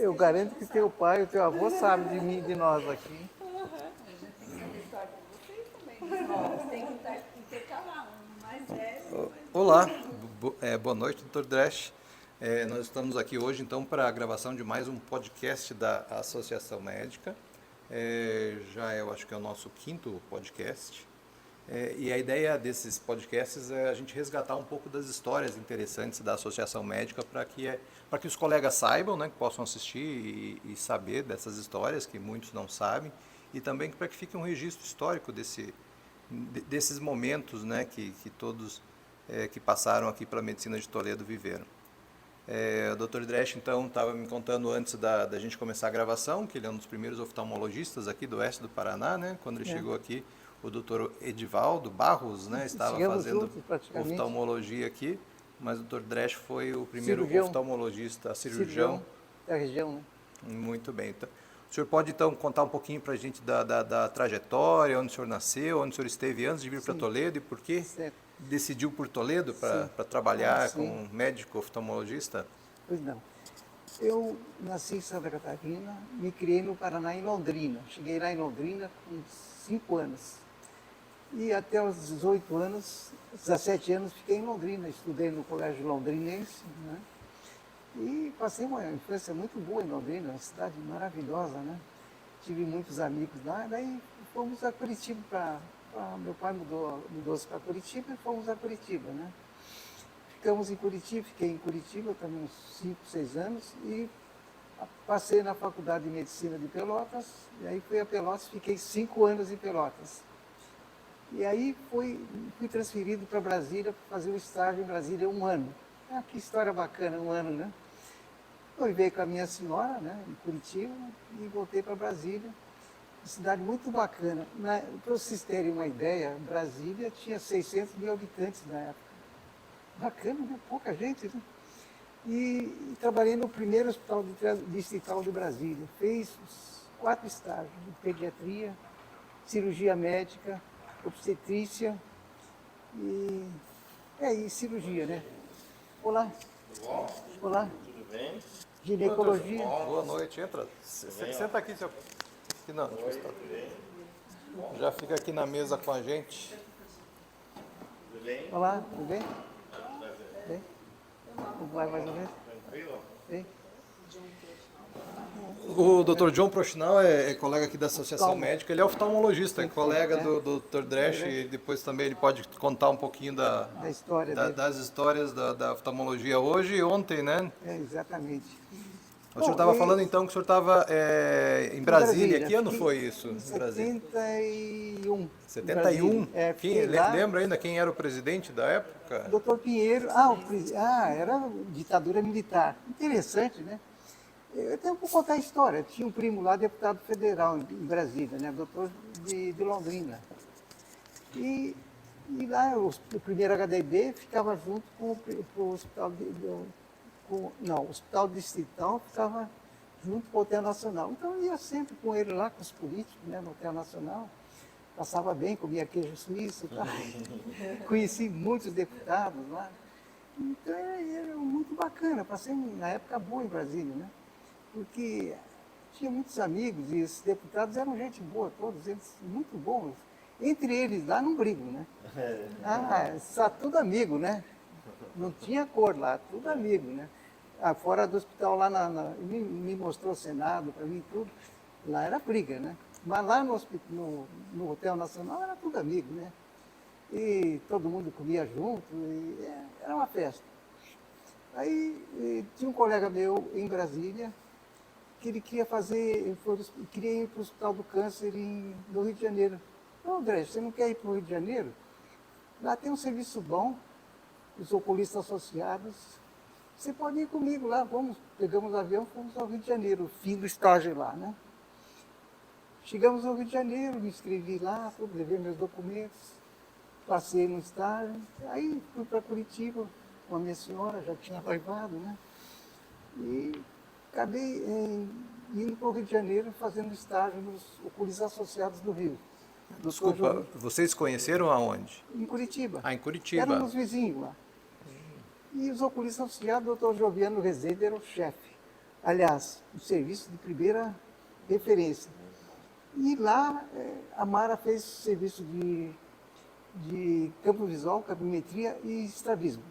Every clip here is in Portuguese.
Eu garanto que teu pai e teu avô sabem de mim e de nós aqui. A gente tem que saber história de vocês também, dos novos. Tem que intercalar um mais velho e um mais Olá, boa noite, doutor Dresch. Nós estamos aqui hoje, então, para a gravação de mais um podcast da Associação Médica. Eu acho que é o nosso quinto podcast. E a ideia desses podcasts é a gente resgatar um pouco das histórias interessantes da Associação Médica para que os colegas saibam, né, que possam assistir e saber dessas histórias que muitos não sabem, e também para que fique um registro histórico desses momentos, né, que todos que passaram aqui pela Medicina de Toledo viveram. O Dr. Dresch, então, estava me contando antes da gente começar a gravação, que ele é um dos primeiros oftalmologistas aqui do oeste do Paraná, né? Quando ele chegou aqui, o Dr. Edivaldo Barros, né, estava fazendo oftalmologia aqui, mas o Dr. Dresch foi o primeiro oftalmologista, cirurgião da região, né? Muito bem. Então, o senhor pode, então, contar um pouquinho para a gente da trajetória, onde o senhor nasceu, onde o senhor esteve antes de vir para Toledo e por que decidiu por Toledo para trabalhar como médico oftalmologista? Pois não. Eu nasci em Santa Catarina, me criei no Paraná, em Londrina. Cheguei lá em Londrina com 5 anos. E até os 18 anos, 17 anos, fiquei em Londrina. Estudei no Colégio Londrinense, né? E passei uma infância muito boa em Londrina, uma cidade maravilhosa, né? Tive muitos amigos lá, daí fomos a Curitiba meu pai mudou-se para Curitiba e fomos a Curitiba, né? Ficamos em Curitiba, fiquei em Curitiba também uns 5, 6 anos e passei na Faculdade de Medicina de Pelotas, e aí fui a Pelotas, fiquei 5 anos em Pelotas. E aí fui transferido para Brasília para fazer o estágio em Brasília 1 ano. Que história bacana, 1 ano, né? Noivei com a minha senhora, né, em Curitiba, e voltei para Brasília. Uma cidade muito bacana. Para vocês terem uma ideia, Brasília tinha 600 mil habitantes na época. Bacana, né? Pouca gente, né? E trabalhei no primeiro hospital distrital de Brasília. Fiz 4 estágios de pediatria, cirurgia médica, obstetrícia e cirurgia, né? Olá. Tudo bom? Olá. Tudo bem? Ginecologia. Boa noite, entra. Senta aqui, seu. Aqui não, já fica aqui na mesa com a gente. Tudo bem? Olá, tudo bem? Bem? Como vai mais ou menos? Tranquilo? Bem? O Dr. John Prochinal é colega aqui da Associação Médica, ele é oftalmologista, é colega do Dr. Dresch, e depois também ele pode contar um pouquinho Da história dele. das histórias da oftalmologia hoje e ontem, né? Exatamente. O senhor estava falando então que o senhor estava em Brasília. Que ano foi isso? Em 71. 71? Fiquei lá. Lembra ainda quem era o presidente da época? Dr. Pinheiro. Era ditadura militar. Interessante, né? Eu até vou contar a história. Tinha um primo lá, deputado federal em Brasília, né? Doutor de Londrina. E lá o primeiro HDB ficava junto com o hospital o hospital distrital ficava junto com o Hotel Nacional. Então eu ia sempre com ele lá, com os políticos, né, no Hotel Nacional. Passava bem, comia queijo suíço, tá? Conheci muitos deputados lá. Então era muito bacana, passei na época boa em Brasília, né? Porque tinha muitos amigos e esses deputados eram gente boa, todos eles muito bons. Entre eles lá não brigam, né? Só tudo amigo, né? Não tinha cor lá, tudo amigo, né? Fora do hospital, lá me mostrou o Senado, para mim tudo. Lá era briga, né? Mas lá no Hotel Nacional era tudo amigo, né? E todo mundo comia junto, era uma festa. Aí tinha um colega meu em Brasília, que ele queria queria ir para o Hospital do Câncer no Rio de Janeiro. André, você não quer ir para o Rio de Janeiro? Lá tem um serviço bom, os oculistas associados. Você pode ir comigo lá, pegamos o avião, fomos ao Rio de Janeiro, fim do estágio lá, né? Chegamos ao Rio de Janeiro, me inscrevi lá, levei meus documentos, passei no estágio, aí fui para Curitiba com a minha senhora, já tinha noivado, né? E acabei indo para o Rio de Janeiro fazendo estágio nos oculistas associados do Rio. Desculpa, vocês conheceram aonde? Em Curitiba. Em Curitiba. Éramos vizinhos lá. E os oculistas associados, o doutor Joviano Rezende era o chefe. Aliás, um serviço de primeira referência. E lá a Mara fez serviço de campo visual, campometria e estrabismo.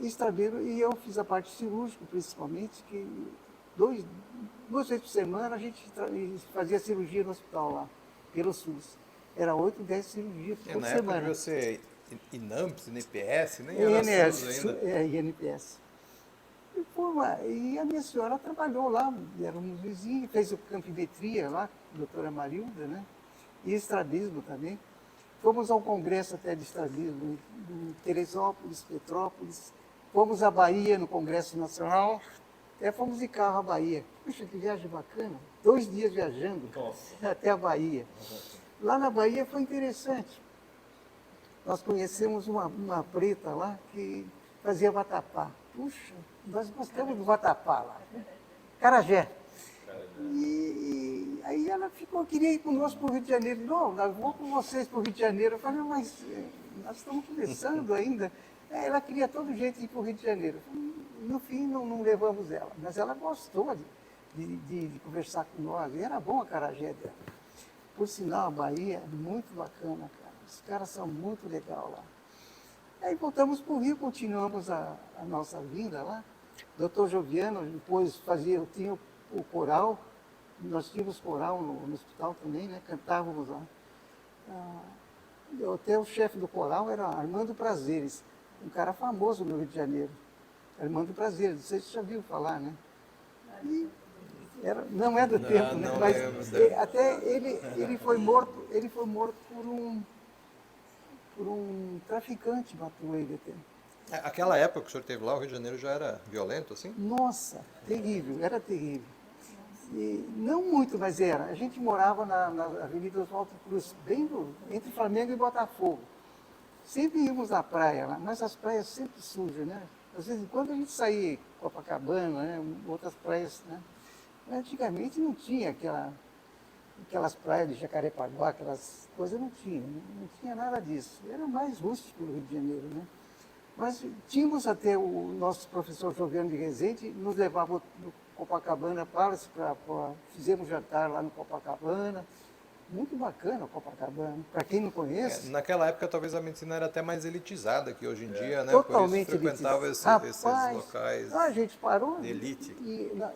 Estrabismo, e eu fiz a parte cirúrgica, principalmente, que duas vezes por semana a gente fazia cirurgia no hospital lá, pelo SUS. Era 8, 10 cirurgias por Na época semana. devia ser INAMPS, INPS, nem era SUS ainda. INPS. E a minha senhora trabalhou lá, éramos vizinhos, fez o campimetria lá, a doutora Marilda, né? E estrabismo também. Fomos ao congresso até de estrabismo, em Teresópolis, Petrópolis. Fomos à Bahia, no Congresso Nacional. Até fomos de carro à Bahia. Puxa, que viagem bacana. 2 dias viajando até a Bahia. Lá na Bahia foi interessante. Nós conhecemos uma preta lá que fazia vatapá. Puxa, nós gostamos do vatapá lá. Carajé. E aí ela queria ir conosco para o Rio de Janeiro. Não, nós vamos com vocês para o Rio de Janeiro. Eu falei, mas nós estamos começando ainda. Ela queria todo jeito ir para o Rio de Janeiro. No fim, não levamos ela. Mas ela gostou de conversar com nós. E era bom a Acarajé dela. Por sinal, a Bahia é muito bacana, cara. Os caras são muito legais lá. Aí voltamos para o Rio, continuamos a nossa vinda lá. Doutor Joviano, depois tinha o coral. Nós tínhamos coral no hospital também, né? Cantávamos lá. Até o chefe do coral era Armando Prazeres, um cara famoso no Rio de Janeiro. Armando Prazeres, não sei se você já viu falar, né? Não é do tempo, né? Mas até ele foi morto por um traficante, matou ele até. Aquela época que o senhor esteve lá, o Rio de Janeiro já era violento, assim? Nossa, terrível, era terrível. E não muito, mas era. A gente morava na Avenida Oswaldo Cruz, bem entre Flamengo e Botafogo. Sempre íamos à praia lá, mas as praias sempre sujas, né? Às vezes, quando a gente saía em Copacabana, né, outras praias, né? Antigamente não tinha aquelas praias de Jacarepaguá, aquelas coisas, não tinha nada disso. Era mais rústico o Rio de Janeiro, né? Mas tínhamos até o nosso professor Joviano de Rezende, nos levava no Copacabana Palace, fizemos jantar lá no Copacabana. Muito bacana o Copacabana. Para quem não conhece... Naquela época, talvez a medicina era até mais elitizada que hoje em dia, né? Totalmente por isso frequentava esses locais a gente parou... de elite.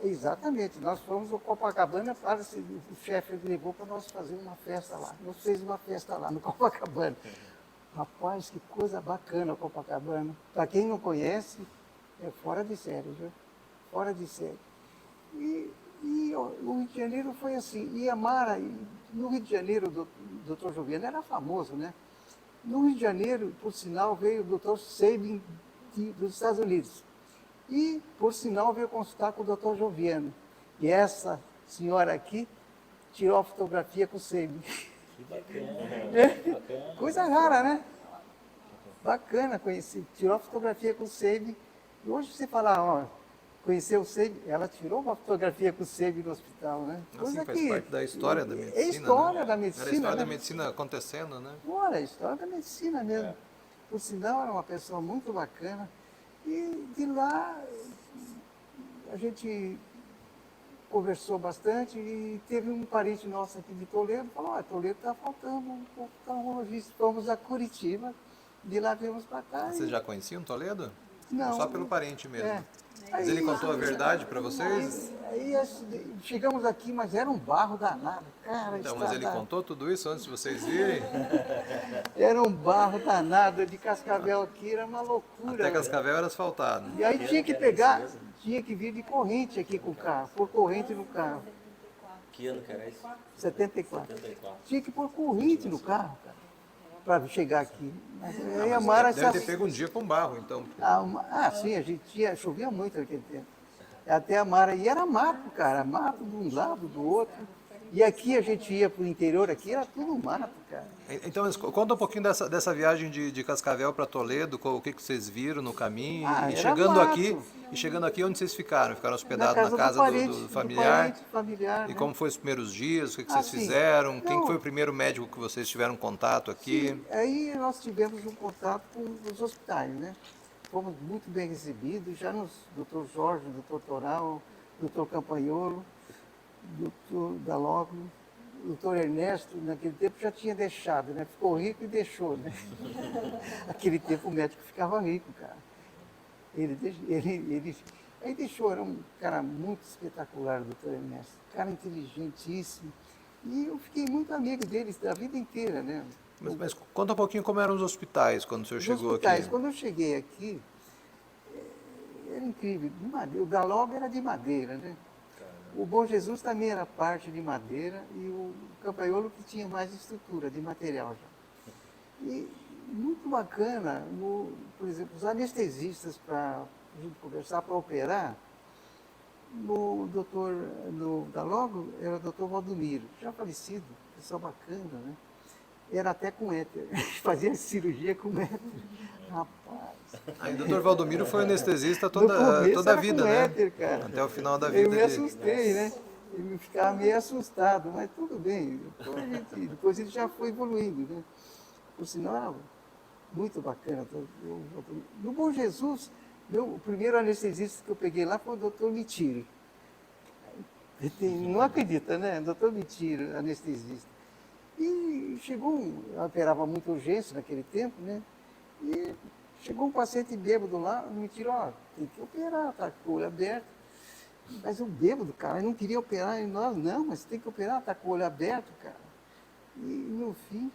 Exatamente. Nós fomos ao Copacabana Palace, o chefe levou para nós fazer uma festa lá. Nós fez uma festa lá no Copacabana. Rapaz, que coisa bacana o Copacabana. Para quem não conhece, é fora de série, viu? Fora de série. E o Rio de Janeiro foi assim. E a Mara, no Rio de Janeiro, o doutor Joviano era famoso, né? No Rio de Janeiro, por sinal, veio o doutor Sabin dos Estados Unidos. E, por sinal, veio consultar com o doutor Joviano. E essa senhora aqui tirou a fotografia com o Sabin. Que bacana. Coisa rara, né? Bacana conhecer. Tirou a fotografia com o Sabin. E hoje você fala, ó, conheceu o Sabin, ela tirou uma fotografia com o Sabin no hospital, né? Assim, faz parte da história da medicina. É história, né? da medicina. Era a história né? da medicina acontecendo, né? Olha, a história da medicina mesmo. Por sinal, era uma pessoa muito bacana. E de lá a gente conversou bastante e teve um parente nosso aqui de Toledo, falou, olha, Toledo está faltando um oftalmologista. Fomos a Curitiba, de lá viemos para cá. Vocês já conheciam Toledo? Não. Só pelo parente mesmo. Mas Aí, ele contou a verdade para vocês? Aí chegamos aqui, mas era um barro danado, cara. Então, mas ele contou tudo isso antes de vocês virem? Era um barro danado, de Cascavel aqui, era uma loucura. Até Cascavel era asfaltado. E aí tinha que vir de corrente aqui com o carro, pôr corrente no carro. Que ano que era isso? 74. 74. Tinha que pôr corrente no carro, cara, para chegar aqui. Mas aí a Mara... Deve ter pego um dia com barro, então. Sim, a gente chovia muito naquele tempo. Até a Mara, e era mato, cara, mato de um lado, do outro. E aqui a gente ia para o interior, aqui era tudo mato, cara. Então, conta um pouquinho dessa viagem de Cascavel para Toledo, o que vocês viram no caminho, e chegando aqui, onde vocês ficaram? Ficaram hospedados na casa do familiar? Do familiar, E né? como foi os primeiros dias? O que vocês sim. fizeram? Quem Não. foi o primeiro médico que vocês tiveram contato aqui? Sim, aí nós tivemos um contato com os hospitais, né? fomos muito bem recebidos, já nos doutor Jorge, doutor Toral, doutor Campanholo, doutor Daloglu, doutor Ernesto, naquele tempo já tinha deixado, né? Ficou rico e deixou, né? Naquele tempo o médico ficava rico, cara. Aí deixou, era um cara muito espetacular, o doutor Ernesto, cara inteligentíssimo. E eu fiquei muito amigo deles da vida inteira, né? Mas conta um pouquinho como eram os hospitais quando o senhor Os chegou hospitais, aqui. quando eu cheguei aqui, era incrível, de madeira. O Galog era de madeira, né? O Bom Jesus também era parte de madeira e o Campanholo que tinha mais estrutura, de material já. E muito bacana, por exemplo, os anestesistas para a gente conversar, para operar, no Galog era o doutor Valdomiro, já falecido, pessoa bacana, né? Era até com éter, fazia cirurgia com éter. Rapaz. Aí o doutor Valdomiro foi anestesista No toda começo a era vida, com né? éter, cara. Até o final da Eu vida me ele... assustei, né? Eu ficava meio assustado, mas tudo bem. Depois ele já foi evoluindo, né? Por sinal, muito bacana. No Bom Jesus, o primeiro anestesista que eu peguei lá foi o doutor Mitiro. Não acredita, né? Doutor Mitiro, anestesista. E eu operava muita urgência naquele tempo, né? E chegou um paciente bêbado lá, me tirou, ó, tem que operar, tá com o olho aberto. Mas o bêbado, cara, ele não queria operar, e nós, não, mas tem que operar, tá com o olho aberto, cara. E no fim,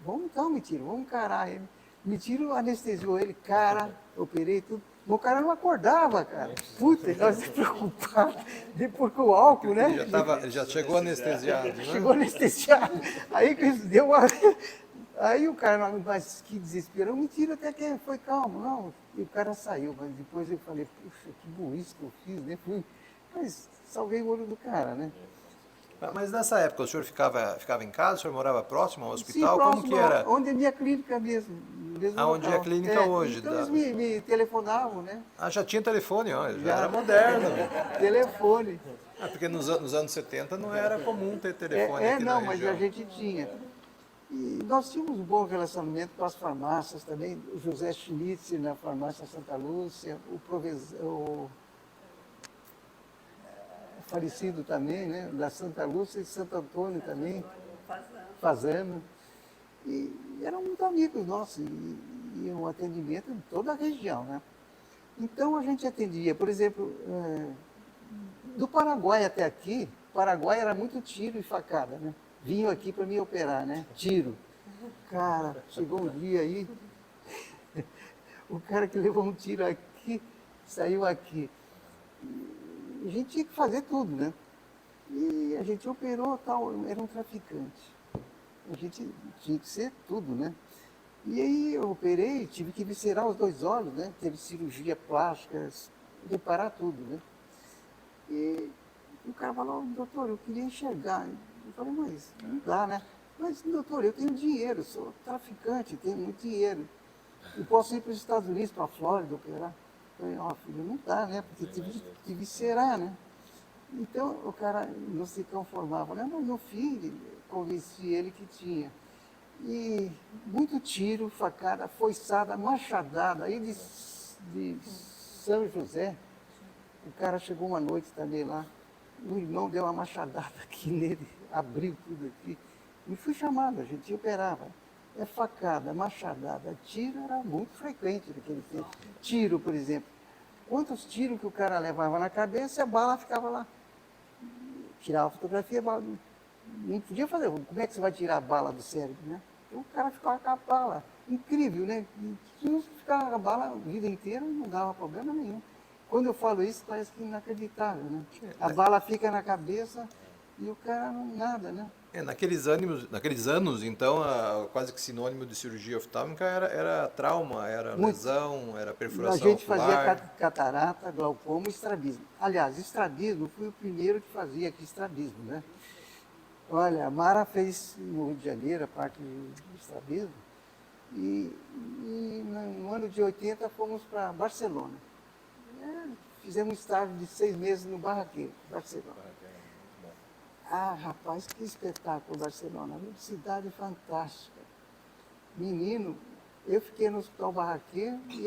vamos então, me tiro, vamos encarar ele. Me tiro, anestesiou ele, cara, operei tudo. Mas o cara não acordava, cara. Puta, nós preocupados. Depois com o álcool, né? Ele já chegou anestesiado, né? Chegou anestesiado. Aí que deu uma... Aí o cara, mas que desespero, mentira, até que foi calmo, não. E o cara saiu, mas depois eu falei, puxa, que burrice que eu fiz, né? Mas salvei o olho do cara, né? Mas nessa época o senhor ficava em casa, o senhor morava próximo ao hospital? Sim, Como que era? onde é minha clínica mesmo. Aonde é a clínica hoje? Então eles me telefonavam, né? Ah, já tinha telefone, ó, já era moderno. Telefone. Ah, porque nos anos 70 não era comum ter telefone aqui na Não, mas região. a gente tinha. E nós tínhamos um bom relacionamento com as farmácias também, o José Schnitzer na farmácia Santa Lúcia, o falecido também, né, da Santa Lúcia e Santo Antônio também, Fazano. E eram muito amigos nossos, e um atendimento em toda a região, né? Então a gente atendia, por exemplo, do Paraguai até aqui, Paraguai era muito tiro e facada, né? Vinham aqui para me operar, né? Tiro. Cara, chegou um dia aí, o cara que levou um tiro aqui, saiu aqui. A gente tinha que fazer tudo, né? E a gente operou tal, era um traficante. A gente tinha que ser tudo, né? E aí eu operei, tive que viscerar os 2 olhos, né? Teve cirurgia plástica, reparar tudo, né? E o cara falou, doutor, eu queria enxergar. Eu falei, mas não dá, né? Mas, doutor, eu tenho dinheiro, sou traficante, tenho muito dinheiro. Eu posso ir para os Estados Unidos, para a Flórida, operar. Eu falei, ó, filho, não dá, né? Porque tive que viscerar, né? Então o cara não se conformava, né? Mas no fim, convenci ele que tinha. E muito tiro, facada, foiçada, machadada. Aí de São José, o cara chegou uma noite também lá, o irmão deu uma machadada aqui nele, abriu tudo aqui. E fui chamado, a gente operava. É facada, machadada, tiro era muito frequente naquele tempo. Tiro, por exemplo. Quantos tiros que o cara levava na cabeça e a bala ficava lá. Tirava a fotografia, a bala não podia fazer. Como é que você vai tirar a bala do cérebro, né? Então, o cara ficava com a bala. Incrível, né? Se ficava com a bala a vida inteira, não dava problema nenhum. Quando eu falo isso, parece que é inacreditável, né? A bala fica na cabeça e o cara não nada, né? Naqueles anos, então, quase que sinônimo de cirurgia oftálmica era trauma, era Muito. lesão, era A perfuração gente fazia ocular. catarata, glaucoma e estrabismo. Aliás, estrabismo, fui o primeiro que fazia aqui estrabismo, né? Olha, a Mara fez no Rio de Janeiro a parte do estrabismo e no ano de 80 fomos para Barcelona. Fizemos um estágio de 6 meses no Barraqueiro, Barcelona. Ah, rapaz, que espetáculo Barcelona, uma cidade fantástica. Menino, Eu fiquei no Hospital Barraqueiro e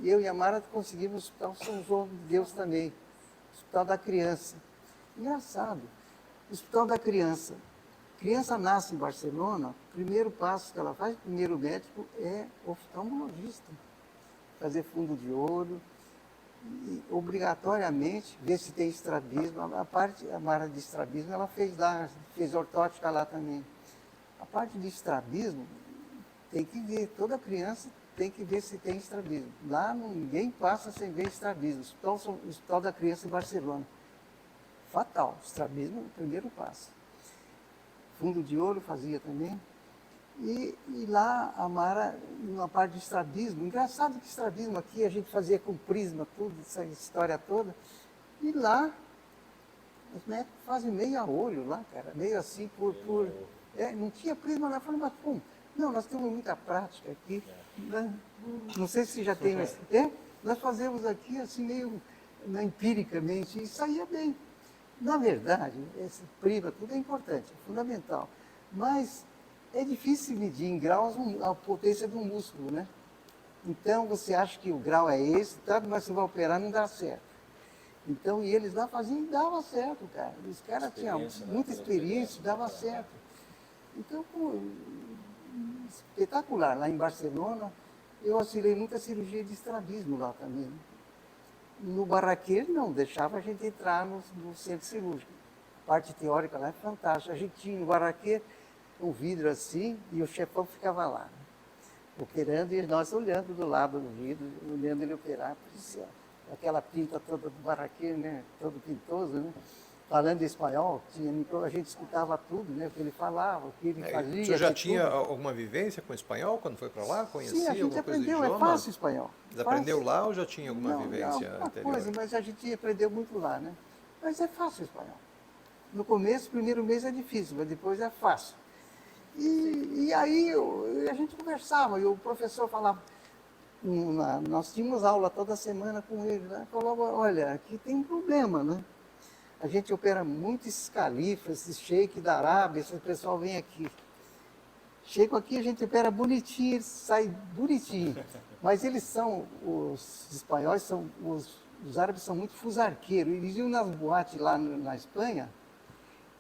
eu e a Mara conseguimos no Hospital São João de Deus também, Hospital da Criança. Engraçado, Hospital da Criança. Criança nasce em Barcelona, o primeiro passo que ela faz, o primeiro médico é oftalmologista. Fazer fundo de olho, e obrigatoriamente ver se tem estrabismo. A Mara de estrabismo ela fez lá, fez ortótica lá também. A parte de estrabismo tem que ver, toda criança tem que ver se tem estrabismo. Lá ninguém passa sem ver estrabismo. Hospital da Criança em Barcelona. Fatal, estrabismo é o primeiro passo. Fundo de olho fazia também. E lá a Mara, na parte de estrabismo, engraçado que estrabismo aqui a gente fazia com prisma, tudo, essa história toda. E lá, os médicos fazem meio a olho lá, cara, meio assim não tinha prisma lá. Eu falei, mas como? Não, nós temos muita prática aqui. Né? Não sei se já tem, mas nós fazemos aqui assim meio empiricamente, e saía bem. Na verdade, esse prisma tudo é importante, é fundamental. Mas é difícil medir em graus a potência do músculo, né? Então, você acha que o grau é esse, tanto, mas você vai operar, não dá certo. Então, e eles lá faziam e dava certo, cara. Os caras tinham muita experiência, dava certo. Então, espetacular. Lá em Barcelona, eu auxiliei muita cirurgia de estrabismo lá também. No Barraqueiro, não, deixava a gente entrar no centro cirúrgico. A parte teórica lá é fantástica. A gente tinha no Barraqueiro um vidro assim, e o chefão ficava lá, né, operando, e nós olhando do lado do vidro, olhando ele operar, aquela pinta toda do Barraqueiro, né, todo pintoso, né, falando espanhol, a gente escutava tudo, né, o que ele falava, o que ele fazia. O senhor já tinha alguma vivência com espanhol quando foi para lá? Conhecia Sim, a gente alguma coisa do aprendeu, idioma? é fácil espanhol. Mas aprendeu lá ou já tinha alguma vivência alguma anterior? coisa, mas a gente aprendeu muito lá, né, mas é fácil espanhol. No começo, o primeiro mês é difícil, mas depois é fácil. E aí a gente conversava, e o professor falava, nós tínhamos aula toda semana com ele, né? Falava, olha, aqui tem um problema, né? A gente opera muito esses califas, esses sheiks da Arábia, esse pessoal vem aqui. Chegam aqui, a gente opera bonitinho, eles saem bonitinho. Mas eles são, os espanhóis, os árabes são muito fusarqueiros. Eles iam nas boates lá na Espanha,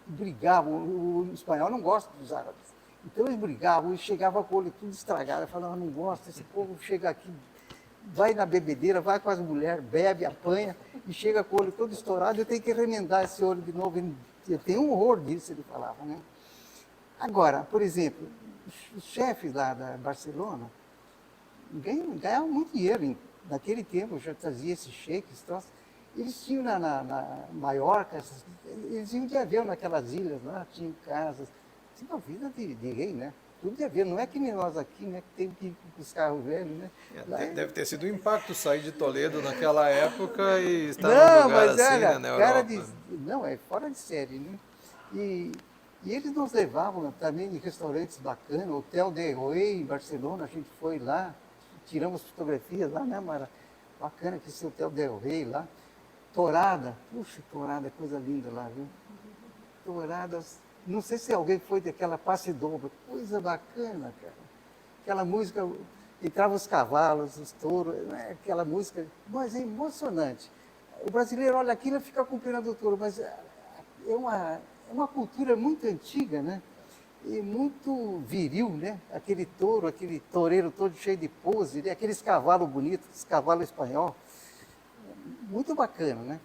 brigavam, o espanhol não gosta dos árabes. Então eles brigavam e chegavam com o olho tudo estragado. Eu falava, não gosto, esse povo chega aqui, vai na bebedeira, vai com as mulheres, bebe, apanha, e chega com o olho todo estourado, eu tenho que remendar esse olho de novo. Eu tenho um horror disso, ele falava, né? Agora, por exemplo, os chefes lá da Barcelona ganhavam muito dinheiro. Naquele tempo, eu já trazia esses sheiks, eles tinham na Maiorca, eles iam de avião naquelas ilhas lá, tinham casas, tinha uma vida de rei, né? Tudo de avião, não é que nem nós aqui, né? Que tem que ir com os carros velhos, né? Deve ter sido um impacto sair de Toledo naquela época e estar não, num lugar mas assim, olha, né, na Europa. não, é fora de série, né? E eles nos levavam também em restaurantes bacanas, Hotel de Rei em Barcelona, a gente foi lá, tiramos fotografias lá, né, Mara? Bacana que esse Hotel de Rei lá. Tourada, puxa, tourada é coisa linda lá, viu? Touradas, não sei se alguém foi daquela passe dobra, coisa bacana, cara. Aquela música, entravam os cavalos, os touros, né? Aquela música, mas é emocionante. O brasileiro olha aquilo e fica com pena do touro, mas é uma cultura muito antiga, né? E muito viril, né? Aquele touro, aquele toureiro todo cheio de pose, né? Aqueles cavalos bonitos, esse cavalo espanhol. Muito bacana, né?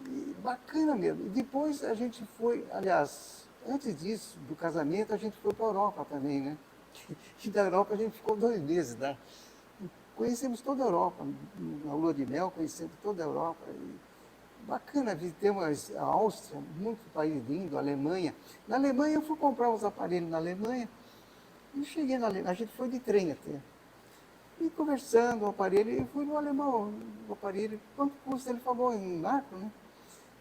E bacana mesmo. E depois a gente foi, aliás, antes disso, do casamento, a gente foi para a Europa também, né? E da Europa a gente ficou 2 meses lá. Conhecemos toda a Europa, na lua de mel, conhecemos toda a Europa. E bacana, visitamos a Áustria, muito país lindo, a Alemanha. Na Alemanha eu fui comprar uns aparelhos na Alemanha e cheguei na Alemanha, a gente foi de trem até. E conversando, o aparelho, eu fui no alemão, o aparelho, quanto custa? Ele falou em marco, né?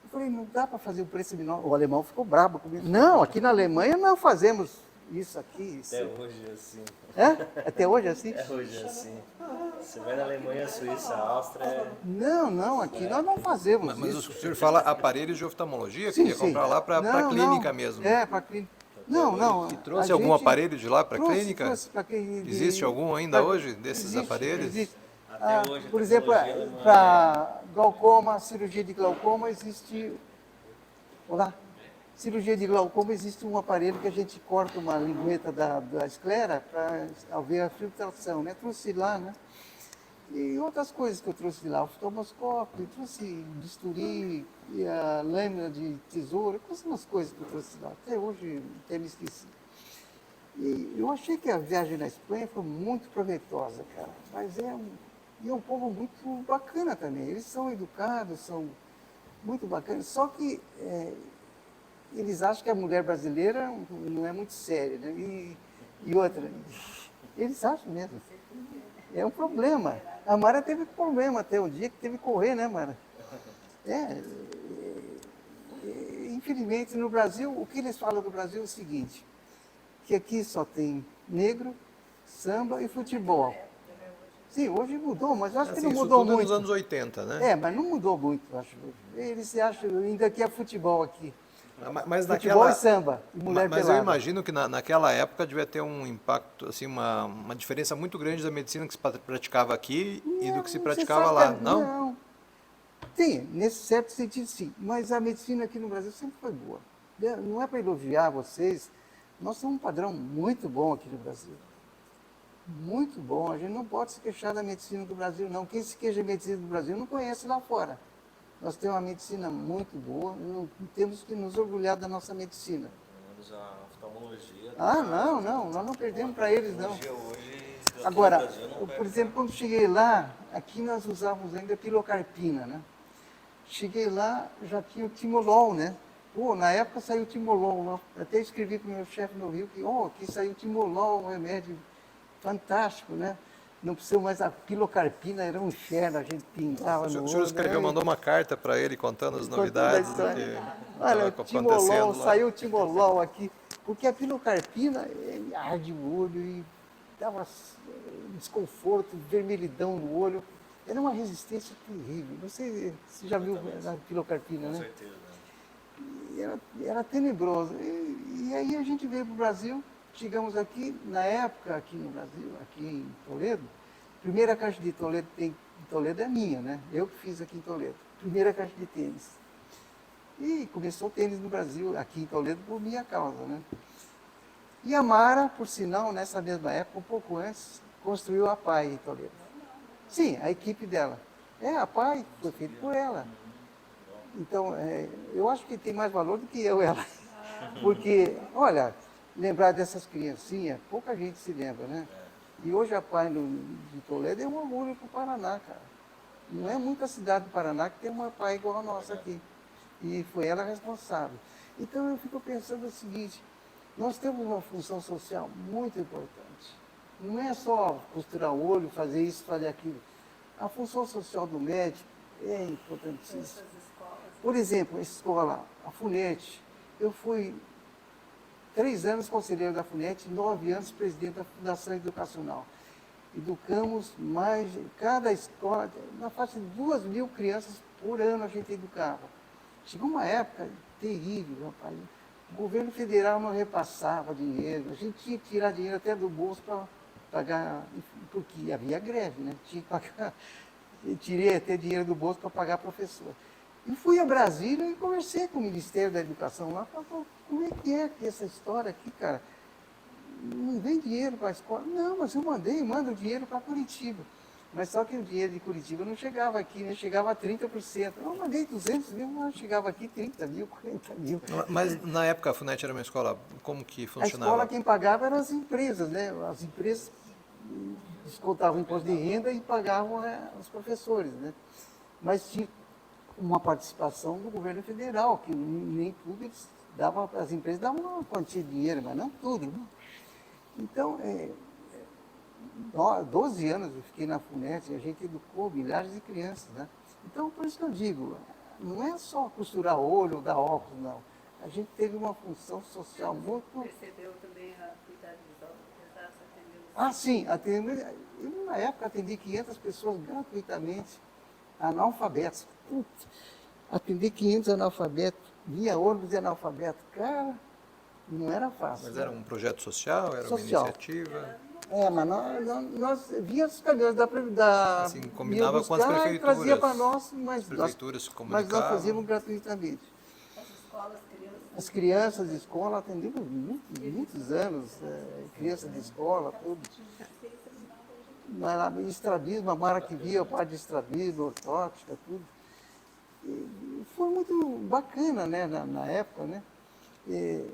Eu falei, não dá para fazer o preço menor. O alemão ficou bravo comigo. Não, aqui na Alemanha não fazemos isso aqui. Isso. Até hoje é assim. É? Até hoje é assim? Até hoje é assim. Você vai na Alemanha, Suíça, Áustria... Não, aqui nós não fazemos Mas isso. o senhor fala aparelhos de oftalmologia, que Sim, ia sim. comprar lá para a Não, clínica não. mesmo. É, para a clínica. Não, não. E trouxe a algum gente aparelho de lá para a clínica? trouxe pra quem- Existe algum ainda pra- hoje desses existe, aparelhos? existe. Até hoje, a Por exemplo, tecnologia alemã para glaucoma, cirurgia de glaucoma, existe. Olá. Cirurgia de glaucoma, existe um aparelho que a gente corta uma lingueta da esclera para haver a filtração, né? Trouxe lá, né? E outras coisas que eu trouxe de lá, oftalmoscópio, trouxe bisturi, e a lâmina de tesoura, umas coisas que eu trouxe de lá. Até hoje, até me esqueci. E eu achei que a viagem na Espanha foi muito proveitosa, cara. Mas e é um povo muito bacana também. Eles são educados, são muito bacanas. Só que eles acham que a mulher brasileira não é muito séria, né? E outra, eles acham mesmo. É um problema. A Mara teve problema até um dia que teve que correr, né, Mara? Infelizmente, no Brasil, o que eles falam do Brasil é o seguinte, que aqui só tem negro, samba e futebol. Sim, hoje mudou, mas eu acho que Assim, não isso mudou tudo muito. nos anos 80, né? Mas não mudou muito, eu acho. Eles se acham, ainda que é futebol aqui. Mas Futebol naquela, e samba, e mulher mas eu pelada. imagino que naquela época devia ter um impacto, assim, uma diferença muito grande da medicina que se praticava aqui e do que se Você praticava sabe lá, que- não? Não. Tem, nesse certo sentido sim, mas a medicina aqui no Brasil sempre foi boa. Não é para elogiar vocês, nós temos um padrão muito bom aqui no Brasil. Muito bom, a gente não pode se queixar da medicina do Brasil, não. Quem se queixa da medicina do Brasil não conhece lá fora. Nós temos uma medicina muito boa, temos que nos orgulhar da nossa medicina. a oftalmologia. Não, nós não perdemos para eles, não. Hoje, aqui Agora, no Brasil, não por perde. exemplo, quando cheguei lá, aqui nós usávamos ainda pilocarpina, né? Cheguei lá, já tinha o Timolol, né? Pô, na época saiu o Timolol, até escrevi para o meu chefe no Rio que, aqui saiu o Timolol, um remédio fantástico, né? Não precisa mais, a pilocarpina era um inferno, a gente pingava no O olho. senhor escreveu, né? mandou uma carta para ele contando as Contando a novidades do que história. estava Olha, acontecendo Timolol, lá. saiu o Timolol aqui, porque a pilocarpina arde o olho e dava desconforto, vermelhidão no olho. Era uma resistência terrível. Você já viu a pilocarpina, Com né? certeza. E era tenebroso. E aí a gente veio para o Brasil, chegamos aqui, na época aqui no Brasil, aqui em Toledo, primeira caixa de Toledo Toledo é minha, né? Eu que fiz aqui em Toledo. Primeira caixa de tênis. E começou o tênis no Brasil, aqui em Toledo, por minha causa, né? E a Mara, por sinal, nessa mesma época, um pouco antes, construiu a PAI em Toledo. Sim, a equipe dela. A PAI foi feita por ela. Então, eu acho que tem mais valor do que ela. Porque, olha, lembrar dessas criancinhas, pouca gente se lembra, né? E hoje a PAI de Toledo é um orgulho para o Paraná, cara. Não é muita cidade do Paraná que tem uma PAI igual a nossa aqui. E foi ela responsável. Então eu fico pensando o seguinte, nós temos uma função social muito importante. Não é só costurar o olho, fazer isso, fazer aquilo. A função social do médico é importantíssima. Essas escolas. Por exemplo, a escola, a FUNET, eu fui 3 anos conselheiro da FUNET, 9 anos presidente da Fundação Educacional. Educamos cada escola, na faixa de 2.000 crianças por ano a gente educava. Chegou uma época terrível, rapaz. O governo federal não repassava dinheiro, a gente tinha que tirar dinheiro até do bolso para pagar, porque havia greve, né? Tinha que pagar, eu tirei até dinheiro do bolso para pagar professor. E fui a Brasília e conversei com o Ministério da Educação lá, falei, como é que essa história aqui, cara? Não vem dinheiro para a escola? Não, mas eu mando dinheiro para Curitiba. Mas só que o dinheiro de Curitiba não chegava aqui, né? Chegava a 30%. Eu mandei 200 mil, mas chegava aqui 30 mil, 40 mil. Mas na época a FUNET era uma escola, como que A funcionava? escola quem pagava eram as empresas, né? As empresas descontavam imposto de renda e pagavam os professores, né? Mas tinha uma participação do governo federal, que nem tudo eles davam, as empresas davam uma quantia de dinheiro, mas não tudo, né? Então, 12 anos eu fiquei na FUNET, a gente educou milhares de crianças, né? Então, por isso que eu digo, não é só costurar olho ou dar óculos, não. A gente teve uma função social muito... Percebeu também a cuidar dos outros, atendeu. Sim, eu na época atendi 500 pessoas gratuitamente, analfabetos. Putz, atender 500 analfabetos, via ônibus de analfabeto, cara, Não era fácil. Mas era um projeto social, era uma Social. iniciativa? Mas nós víamos os caminhões da Assim, combinava ia com as buscar e trazia para nós, As prefeituras se mas nós comunicavam. fazíamos gratuitamente. As escolas, crianças. As crianças de escola atendemos muitos anos, crianças de escola, tudo. Estrabismo, a Mara que via, o pai de estrabismo, ortótica, tudo. E foi muito bacana, né, na época, né?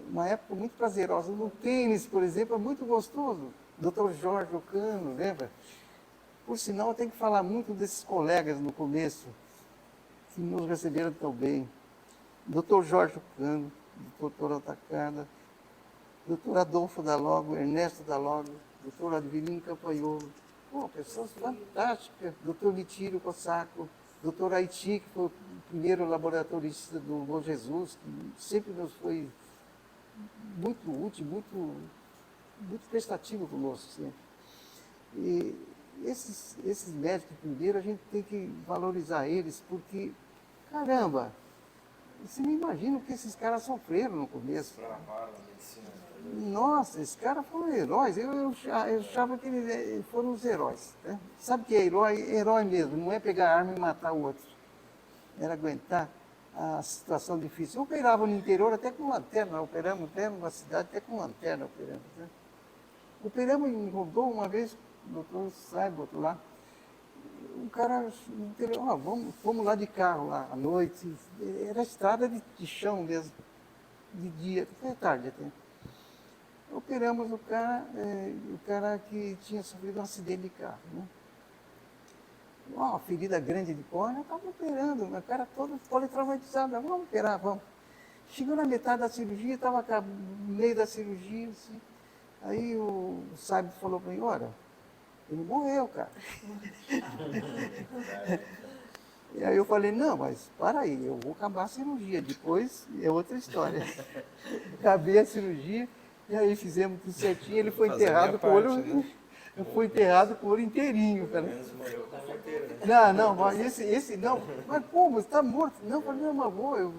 Uma época muito prazerosa. No tênis, por exemplo, é muito gostoso. Dr. Jorge Ocano, lembra? Por sinal, eu tenho que falar muito desses colegas no começo, que nos receberam tão bem. Dr. Jorge Ocano, doutor Atacada, Dr. Adolfo Dalogo, Ernesto Dalogo, Dr. Advilino Campanholo. Pô, pessoas fantásticas. Dr. Litírio Cossaco, Dr. Haiti, que foi o primeiro laboratorista do Bom Jesus, que sempre nos foi muito útil, muito prestativo conosco sempre. E esses médicos, primeiro, a gente tem que valorizar eles, porque, caramba, você não imagina o que esses caras sofreram no começo. Nossa, esses caras foram heróis. Eu achava que eles foram os heróis. Né? Sabe o que é herói? Herói mesmo, não é pegar arma e matar o outro. Era aguentar a situação difícil. Eu operava no interior até com lanterna, operamos até numa cidade até com lanterna. Operamos em Rondônia uma vez, o doutor Saiba, outro lá. O cara, vamos lá de carro lá à noite. Era estrada de chão mesmo, de dia, até tarde até. Operamos o cara que tinha sofrido um acidente de carro. Né? Uma ferida grande de córnea, estava operando, o cara todo politraumatizado, vamos operar, vamos. Chegou na metade da cirurgia, estava no meio da cirurgia, assim. Aí o Sábio falou para mim, olha, ele morreu, cara. E aí eu falei, não, mas para aí, eu vou acabar a cirurgia, depois é outra história. Acabei a cirurgia, e aí fizemos tudo certinho, ele foi enterrado com o olho... Né? Eu fui enterrado com o olho inteirinho, cara. Não, mas esse não. Mas pô, você está morto. Não, falei, não, mas eu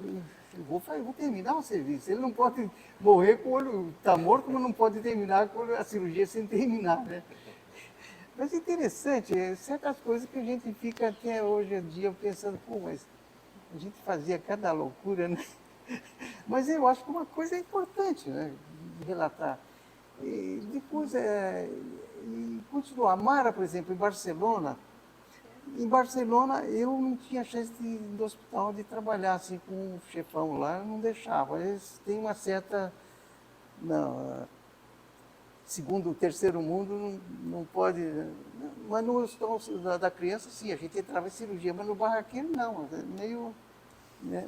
vou terminar o serviço. Ele não pode morrer com o olho, está morto, mas não pode terminar com a cirurgia sem terminar, né? Mas é interessante, certas coisas que a gente fica até hoje em dia pensando, pô, mas a gente fazia cada loucura, né? Mas eu acho que uma coisa é importante, né, de relatar. E depois, e continuar. A Mara, por exemplo, em Barcelona eu não tinha chance no hospital de trabalhar assim com o chefão lá, eu não deixava. Eles têm uma certa... Não, segundo o terceiro mundo, não pode... Mas no hospital da criança, sim, a gente entrava em cirurgia, mas no barraqueiro, não.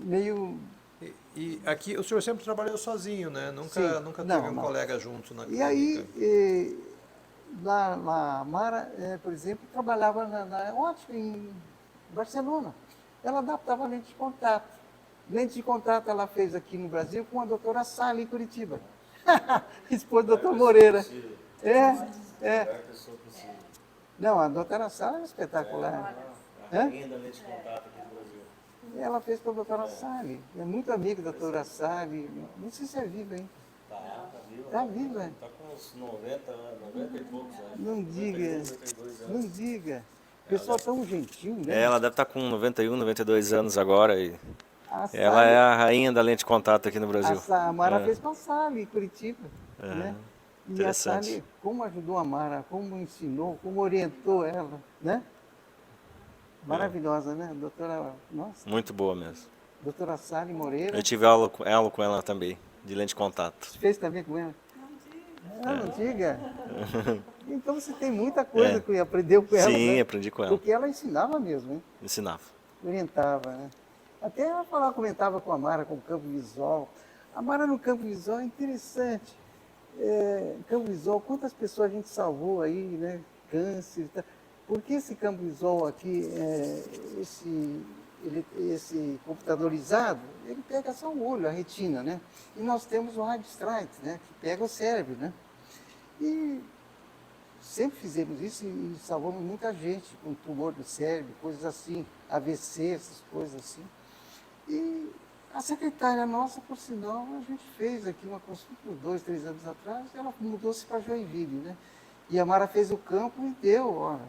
Meio... E aqui o senhor sempre trabalhou sozinho, né? Nunca não, teve um colega junto na clínica. E aí, a Mara, por exemplo, trabalhava na ótica em Barcelona. Ela adaptava lente de contato. Lente de contato ela fez aqui no Brasil com a doutora Sala, em Curitiba. Esposa do doutor Moreira. Não, a doutora Sala é espetacular. A rainha da lente de contato aqui no Brasil. Ela fez para a doutora Sali. É muito amiga da doutora Sali. Não sei se é viva, hein? Tá viva. Está viva. Está com uns 90 e poucos anos. Não diga. 92 anos. Não diga. Pessoal tão gentil, né? Ela deve estar com 91, 92 anos agora. E Sali, ela é a rainha da lente de contato aqui no Brasil. A Mara fez para a Sali, em Curitiba. Né? E a Interessante. Sali, como ajudou a Mara, como ensinou, como orientou ela, né? Maravilhosa, né? Doutora, nossa, Muito boa mesmo. doutora Sali Moreira. Eu tive aula com ela também, de lente de contato. Fez também com ela? Não diga. Então você tem muita coisa que aprendeu com ela. Sim, né? aprendi com ela. Porque ela ensinava mesmo, hein? Ensinava. Orientava, né? Até ela comentava com a Mara, com o campo visual. A Mara no campo visual é interessante. Campo visual, quantas pessoas a gente salvou aí, né? Câncer e tal. Porque esse campo visual aqui, esse computadorizado, ele pega só o olho, a retina, né? E nós temos o Hard Strike, né? Que pega o cérebro, né? E sempre fizemos isso e salvamos muita gente com tumor do cérebro, coisas assim, AVC, essas coisas assim. E A secretária nossa, por sinal, a gente fez aqui uma consulta 2, 3 anos atrás, ela mudou-se para Joinville, né? E a Mara fez o campo e deu, olha,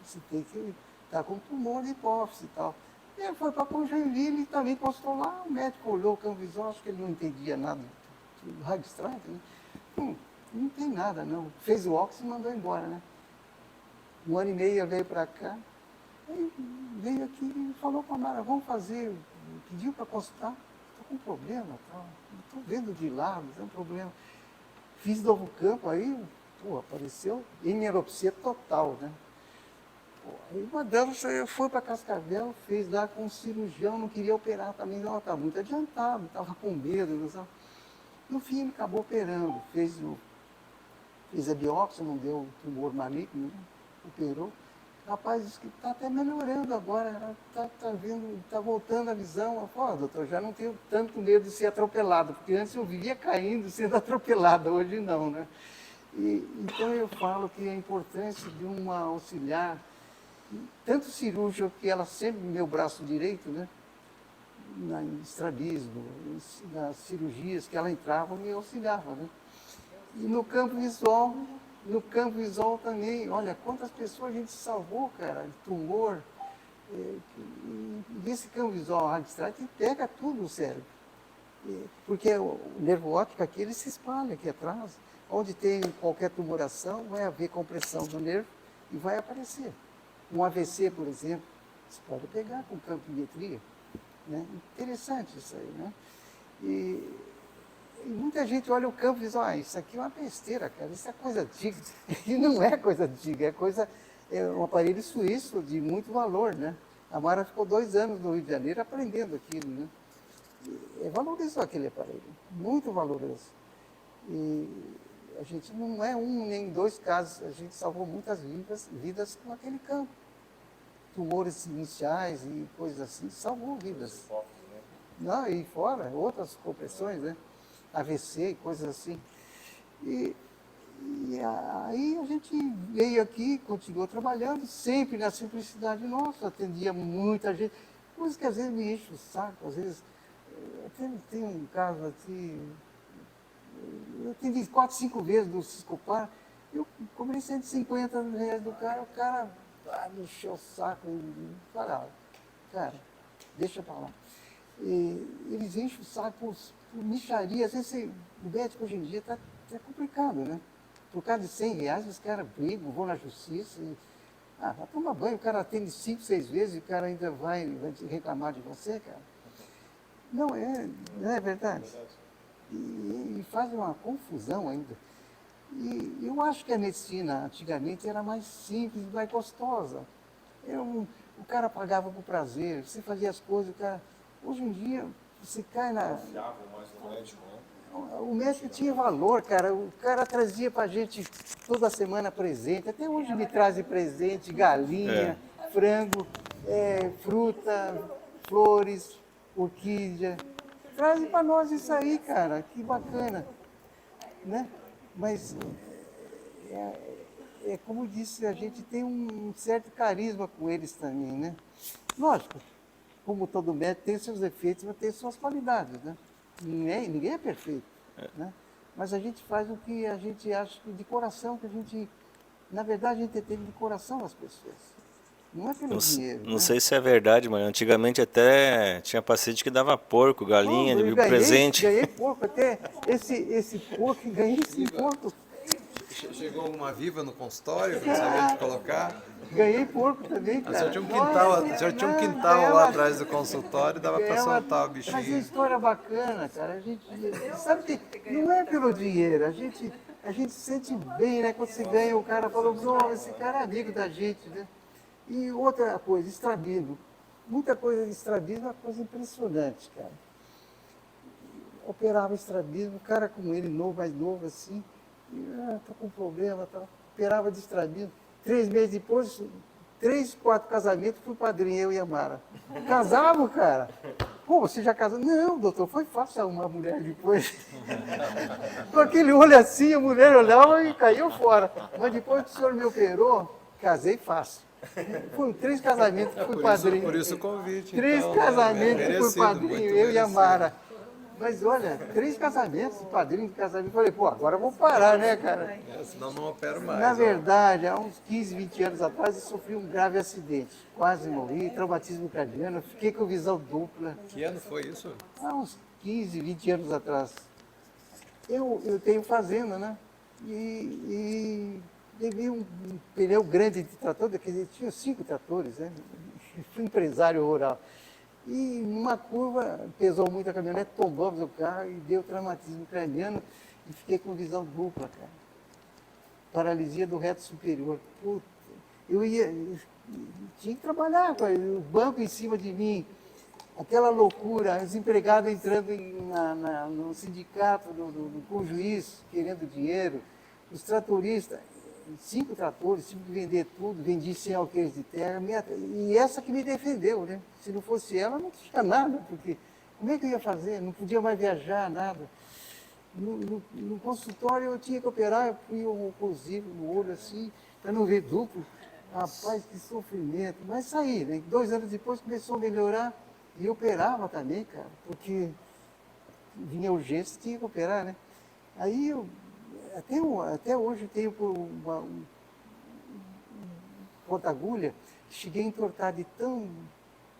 você tem que estar com tumor de hipófise e tal. E ela foi para Joinville e também postou lá, o médico olhou o campo visual, acho que ele não entendia nada do radiostrike, né? Não tem nada, não. Fez o óxido e mandou embora, né? 1 ano e meio veio para cá, aí veio aqui e falou com a Mara, vamos fazer, pediu para consultar, estou com problema, estou vendo de lado, tem um problema. Fiz novo campo, aí, pô, apareceu hemianopsia total, né? Pô, aí uma delas foi para Cascavel, fez lá com um cirurgião, não queria operar também, não, estava muito adiantado, estava com medo, não sabe? No fim ele acabou operando, fez a biópsia, não deu tumor maligno, né? Operou. Rapaz, disse que está até melhorando agora, está voltando a visão. Eu falei, doutor, já não tenho tanto medo de ser atropelado, porque antes eu vivia caindo, sendo atropelado, hoje não, né? Então eu falo que a importância de uma auxiliar, tanto cirúrgica, que ela sempre, meu braço direito, né? No estrabismo, nas cirurgias que ela entrava, me auxiliava, né? E no campo visual também, olha, quantas pessoas a gente salvou, cara, de tumor. E esse campo visual radiostrike pega tudo no cérebro. Porque o nervo óptico aqui, ele se espalha aqui atrás. Onde tem qualquer tumoração, vai haver compressão do nervo e vai aparecer. Um AVC, por exemplo, você pode pegar com campimetria. Né? Interessante isso aí, né? E muita gente olha o campo e diz, isso aqui é uma besteira, cara, isso é coisa antiga. E não é coisa antiga, é um aparelho suíço de muito valor, né? A Mara ficou 2 anos no Rio de Janeiro aprendendo aquilo, né? E valorizou aquele aparelho, muito valoroso. E a gente não é nem 2 casos, a gente salvou muitas vidas com aquele campo. Tumores iniciais e coisas assim, salvou vidas. Não, e fora, outras compressões, né? AVC e coisas assim. E aí a gente veio aqui, continuou trabalhando, sempre na simplicidade nossa, atendia muita gente. Coisa que às vezes me enche o saco, às vezes. Tem um caso aqui, eu atendi 4, 5 vezes do Ciscopar, eu cobrei R$150 do cara, o cara me encheu o saco e falava, cara, deixa pra lá. E eles enchem o saco por mixaria, às vezes o médico hoje em dia está complicado, né? Por causa de R$100, os caras brigam, vão na justiça. Vai tomar banho, o cara atende 5, 6 vezes e o cara ainda vai reclamar de você, cara. Não é verdade? E faz uma confusão ainda. E eu acho que a medicina antigamente era mais simples, mais gostosa. O cara pagava por prazer, você fazia as coisas, o cara... Hoje em dia, você cai na... O médico tinha valor, cara. O cara trazia pra gente toda semana presente. Até hoje me trazem presente, galinha, frango, fruta, flores, orquídea. Trazem para nós isso aí, cara. Que bacana. Né? Mas, como disse, a gente tem um certo carisma com eles também, né? Lógico, como todo médico tem seus defeitos, mas tem suas qualidades, né? Ninguém é perfeito, né? Mas a gente faz o que a gente acha de coração, que a gente, na verdade, a gente atende de coração as pessoas. Não é pelo dinheiro. Não sei se é verdade, mas antigamente até tinha paciente que dava porco, galinha, de presente. Ganhei porco, até esse porco, ganhei esse porco. Chegou alguma viva no consultório que você sabia de colocar? Ganhei porco também, cara. O senhor tinha um quintal lá atrás do consultório, dava para soltar o bichinho. Mas é história bacana, cara. A gente sabe que não é pelo dinheiro, a gente se sente bem, né? Quando você ganha, o cara fala, esse cara é amigo da gente, né? E outra coisa, estrabismo. Muita coisa de estrabismo é uma coisa impressionante, cara. Operava estrabismo, o cara como ele, mais novo assim, tô com problema, tá? Operava de estrabismo. 3 meses depois, 3, 4 casamentos, fui padrinho, eu e a Mara. Casamos, cara. Pô, você já casou? Não, doutor, foi fácil arrumar mulher depois. Com aquele olho assim, a mulher olhava e caiu fora. Mas depois que o senhor me operou, casei fácil. Foi 3 casamentos que fui Por isso, padrinho. por isso o convite. 3 então, casamentos que fui merecido, padrinho, muito eu e a merecido. Mara. Mas olha, 3 casamentos, padrinho de casamento. Falei, pô, agora eu vou parar, né, cara? Senão não opero mais. Na ó. verdade, há uns 15, 20 anos atrás, eu sofri um grave acidente. Quase morri, traumatismo cardíaco, fiquei com visão dupla. Que ano foi isso? Há uns 15, 20 anos atrás. Eu tenho fazenda, né? E levei um pneu grande de trator, quer dizer, tinha 5 tratores, né? Fui empresário rural. E numa curva, pesou muito a caminhonete, tombamos o carro e deu traumatismo craniano e fiquei com visão dupla, cara. Paralisia do reto superior. Puta, tinha que trabalhar, cara, o banco em cima de mim, aquela loucura, os empregados entrando no sindicato, com o juiz, querendo dinheiro, os tratoristas, 5 tratores, tive que vender tudo, vendi 100 alqueires de terra, e essa que me defendeu, né? Se não fosse ela, não tinha nada, porque como é que eu ia fazer? Não podia mais viajar, nada. No consultório eu tinha que operar, eu fui um oclusivo no olho assim, para não ver duplo. Rapaz, que sofrimento. Mas saí, né? 2 anos depois começou a melhorar e eu operava também, cara, porque vinha urgência, tinha que operar, né? Aí eu, até hoje tenho por um ponta-agulha, cheguei a entortar de tão,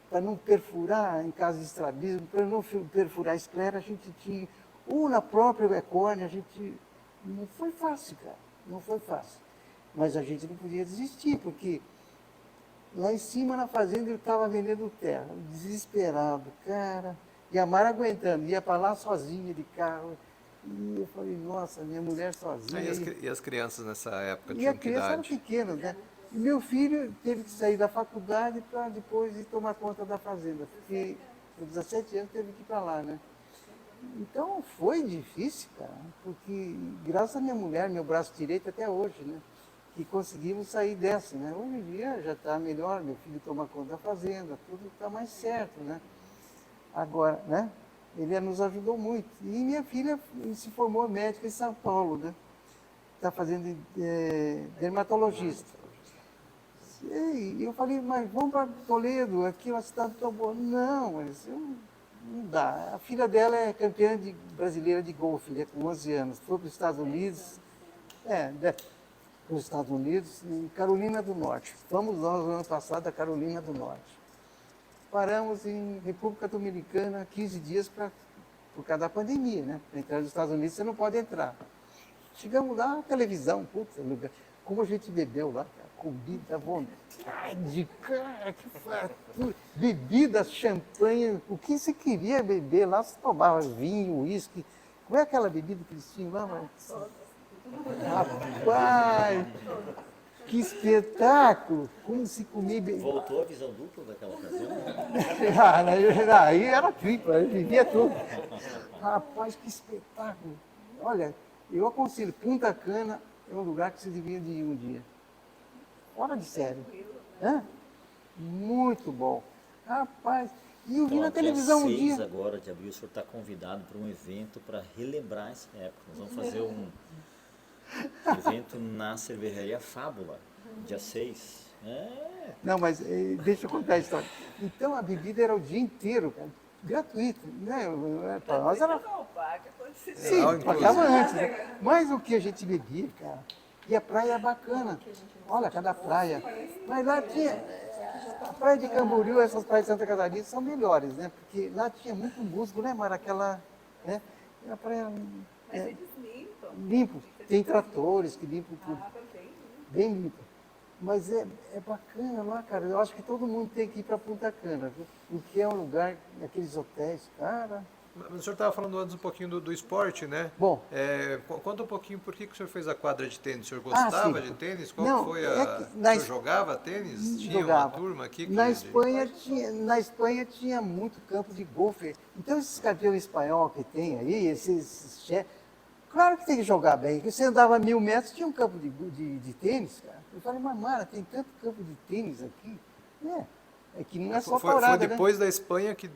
para não perfurar em caso de estrabismo, para não perfurar a esclera, a gente tinha, ou na própria córnea, a gente, não foi fácil, cara, não foi fácil. Mas a gente não podia desistir, porque lá em cima na fazenda eu estava vendendo terra, desesperado, cara, e a Mara aguentando, ia para lá sozinha de carro. E eu falei, nossa, minha mulher sozinha. E as crianças nessa época E a tinham que criança era idade? pequena, né? E meu filho teve que sair da faculdade para depois ir tomar conta da fazenda, porque com 17 anos teve que ir para lá, né? Então foi difícil, cara, porque graças à minha mulher, meu braço direito até hoje, né? Que conseguimos sair dessa, né? Hoje em dia já está melhor, meu filho toma conta da fazenda, tudo está mais certo, né? Agora, né? Ele nos ajudou muito. E minha filha se formou médica em São Paulo, né? Está fazendo dermatologista. E eu falei, mas vamos para Toledo, aqui é uma cidade tão boa. Não, mas não dá. A filha dela é campeã brasileira de golfe, né, com 11 anos. Foi para os Estados Unidos, para os Estados Unidos, em Carolina do Norte. Fomos nós no ano passado a Carolina do Norte. Paramos em República Dominicana 15 dias por causa da pandemia, né? Para entrar nos Estados Unidos você não pode entrar. Chegamos lá, televisão, puta, lugar. Como a gente bebeu lá, cara, comida, vontade, cara, que fartura. Bebida, champanhe, o que você queria beber lá, você tomava vinho, uísque. Como é aquela bebida que eles tinham lá, mano? Rapaz, que espetáculo! Como se comia bebida. Voltou a visão dupla daquela ocasião? Aí era tripla, eu vivia tudo. Rapaz, que espetáculo! Olha, eu aconselho, Punta Cana é um lugar que você devia de ir um dia. Fora de sério. Hã? Muito bom. Rapaz, e eu vi na televisão um dia 6 dia. agora de abril, o senhor está convidado para um evento para relembrar essa época. Nós vamos fazer um evento na cervejaria Fábula, dia 6. Não, mas deixa eu contar a história. Então a bebida era o dia inteiro, cara, gratuito. Né? Para nós era. Não paga quando você Sim, Não, pagava inclusive. antes. Né? Mas o que a gente bebia, cara. E a praia é bacana. Olha, cada praia. Mas lá tinha. A praia de Camboriú, essas praias de Santa Catarina são melhores, né? Porque lá tinha muito musgo, né, Mara? Aquela. Né? E a praia. Mas eles limpam. Limpo. Tem tratores que limpam tudo. Água bem. Bem limpo. Mas é bacana lá, cara. Eu acho que todo mundo tem que ir para Punta Cana, viu? Porque é um lugar, aqueles hotéis, cara. Mas o senhor estava falando antes um pouquinho do esporte, né? Bom. Conta um pouquinho por que o senhor fez a quadra de tênis. O senhor Ah, gostava sim. de tênis? Qual Não, foi é a... que O senhor jogava tênis? Tinha Jogava. uma turma aqui? Na Espanha tinha muito campo de golfe. Então esses campeões espanhol que tem aí, esses chefes, claro que tem que jogar bem. Você andava 1000 metros, tinha um campo de tênis, cara. Eu falei, mas Mara, tem tanto campo de tênis aqui. É que não é só Foi taurada, né? depois da Espanha que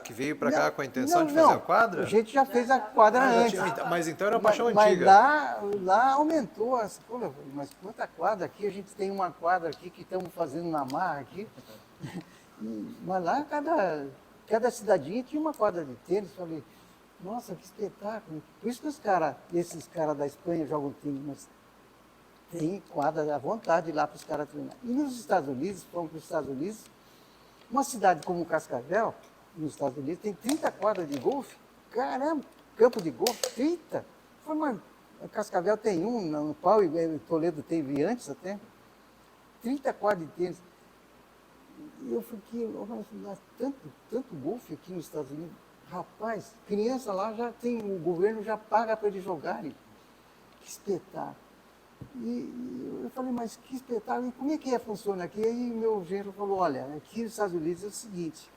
que veio para cá Não, com a intenção de não, fazer a não. quadra? A gente já fez a quadra Ah, já antes. tinha- mas então era uma paixão Mas antiga. lá aumentou. Pô, mas quanta quadra aqui? A gente tem uma quadra aqui que estamos fazendo na marra aqui. Mas lá cada cidadinha tinha uma quadra de tênis. Falei, nossa, que espetáculo. Por isso que esses caras da Espanha jogam tênis, mas tem quadra à vontade lá para os caras treinar. E nos Estados Unidos, fomos para os Estados Unidos, uma cidade como Cascavel, nos Estados Unidos, tem 30 quadras de golfe. Caramba, campo de golfe, 30. Cascavel tem um, no Pau e Toledo teve antes até. 30 quadras de tênis. E eu fiquei, mas tanto golfe aqui nos Estados Unidos. Rapaz, criança lá já tem, o governo já paga para eles jogarem. Que espetáculo. E eu falei, mas que espetáculo, e como é que funciona aqui? Aí meu genro falou, olha, aqui nos Estados Unidos é o seguinte,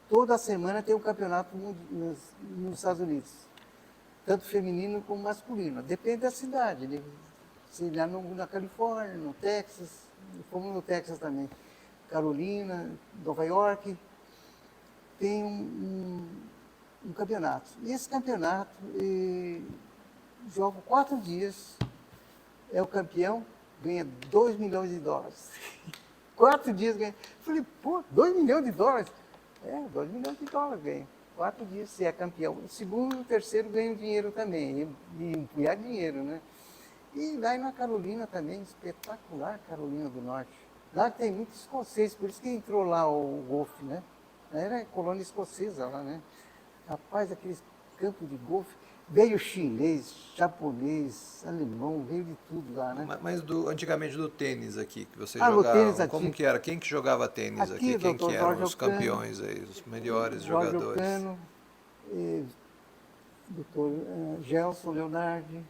toda semana tem um campeonato nos Estados Unidos, tanto feminino como masculino, depende da cidade, né? Se lá na Califórnia, no Texas, como no Texas também, Carolina, Nova York, tem um campeonato. E esse campeonato joga 4 dias, é o campeão, ganha $2 milhões. 4 dias ganha. Falei, pô, $2 milhões? $2 milhões ganha. 4 dias, se é campeão. O segundo e o terceiro ganham dinheiro também, e empunhar dinheiro, né? E lá na Carolina também, espetacular, Carolina do Norte. Lá tem muito escocês, por isso que entrou lá o golfe, né? Era colônia escocesa lá, né? Rapaz, aqueles campos de golfe, veio chinês, japonês, alemão, veio de tudo lá, né? Mas antigamente do tênis aqui, que vocês No jogavam, tênis como antigo. que era? Quem que jogava tênis Aqui, aqui? Quem doutor que eram Jorge os Ocano, campeões aí, os melhores Jorge jogadores? Ocano, doutor Gelson Leonardi,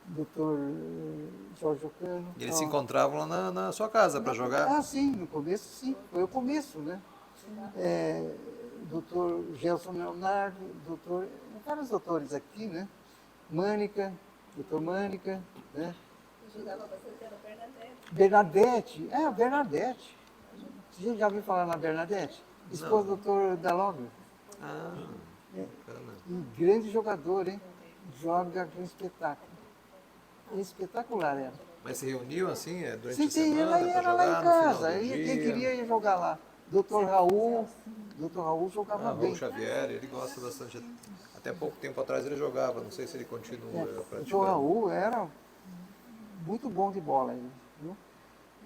doutor Jorge Ocano. E eles se encontravam lá na sua casa para jogar? Ah, sim, no começo sim, foi o começo, né? Doutor Gelson Leonardo, vários doutores aqui, né? Doutor Mânica, né? Ajudava bastante a Bernadette. Bernadette, a Bernadette. Você já ouviu falar na Bernadette? Esposa do doutor Daloglu. Ah, bacana. Um grande jogador, hein? Joga com espetáculo. Espetacular ela. Mas se reuniam assim durante Sim, a sim, semana ela para era lá jogar em no final casa. do E dia? quem queria ia jogar lá. Doutor Raul jogava bem. Raul Xavier, ele gosta bastante. Até pouco tempo atrás ele jogava, não sei se ele continua Doutor praticando. Raul era muito bom de bola, viu?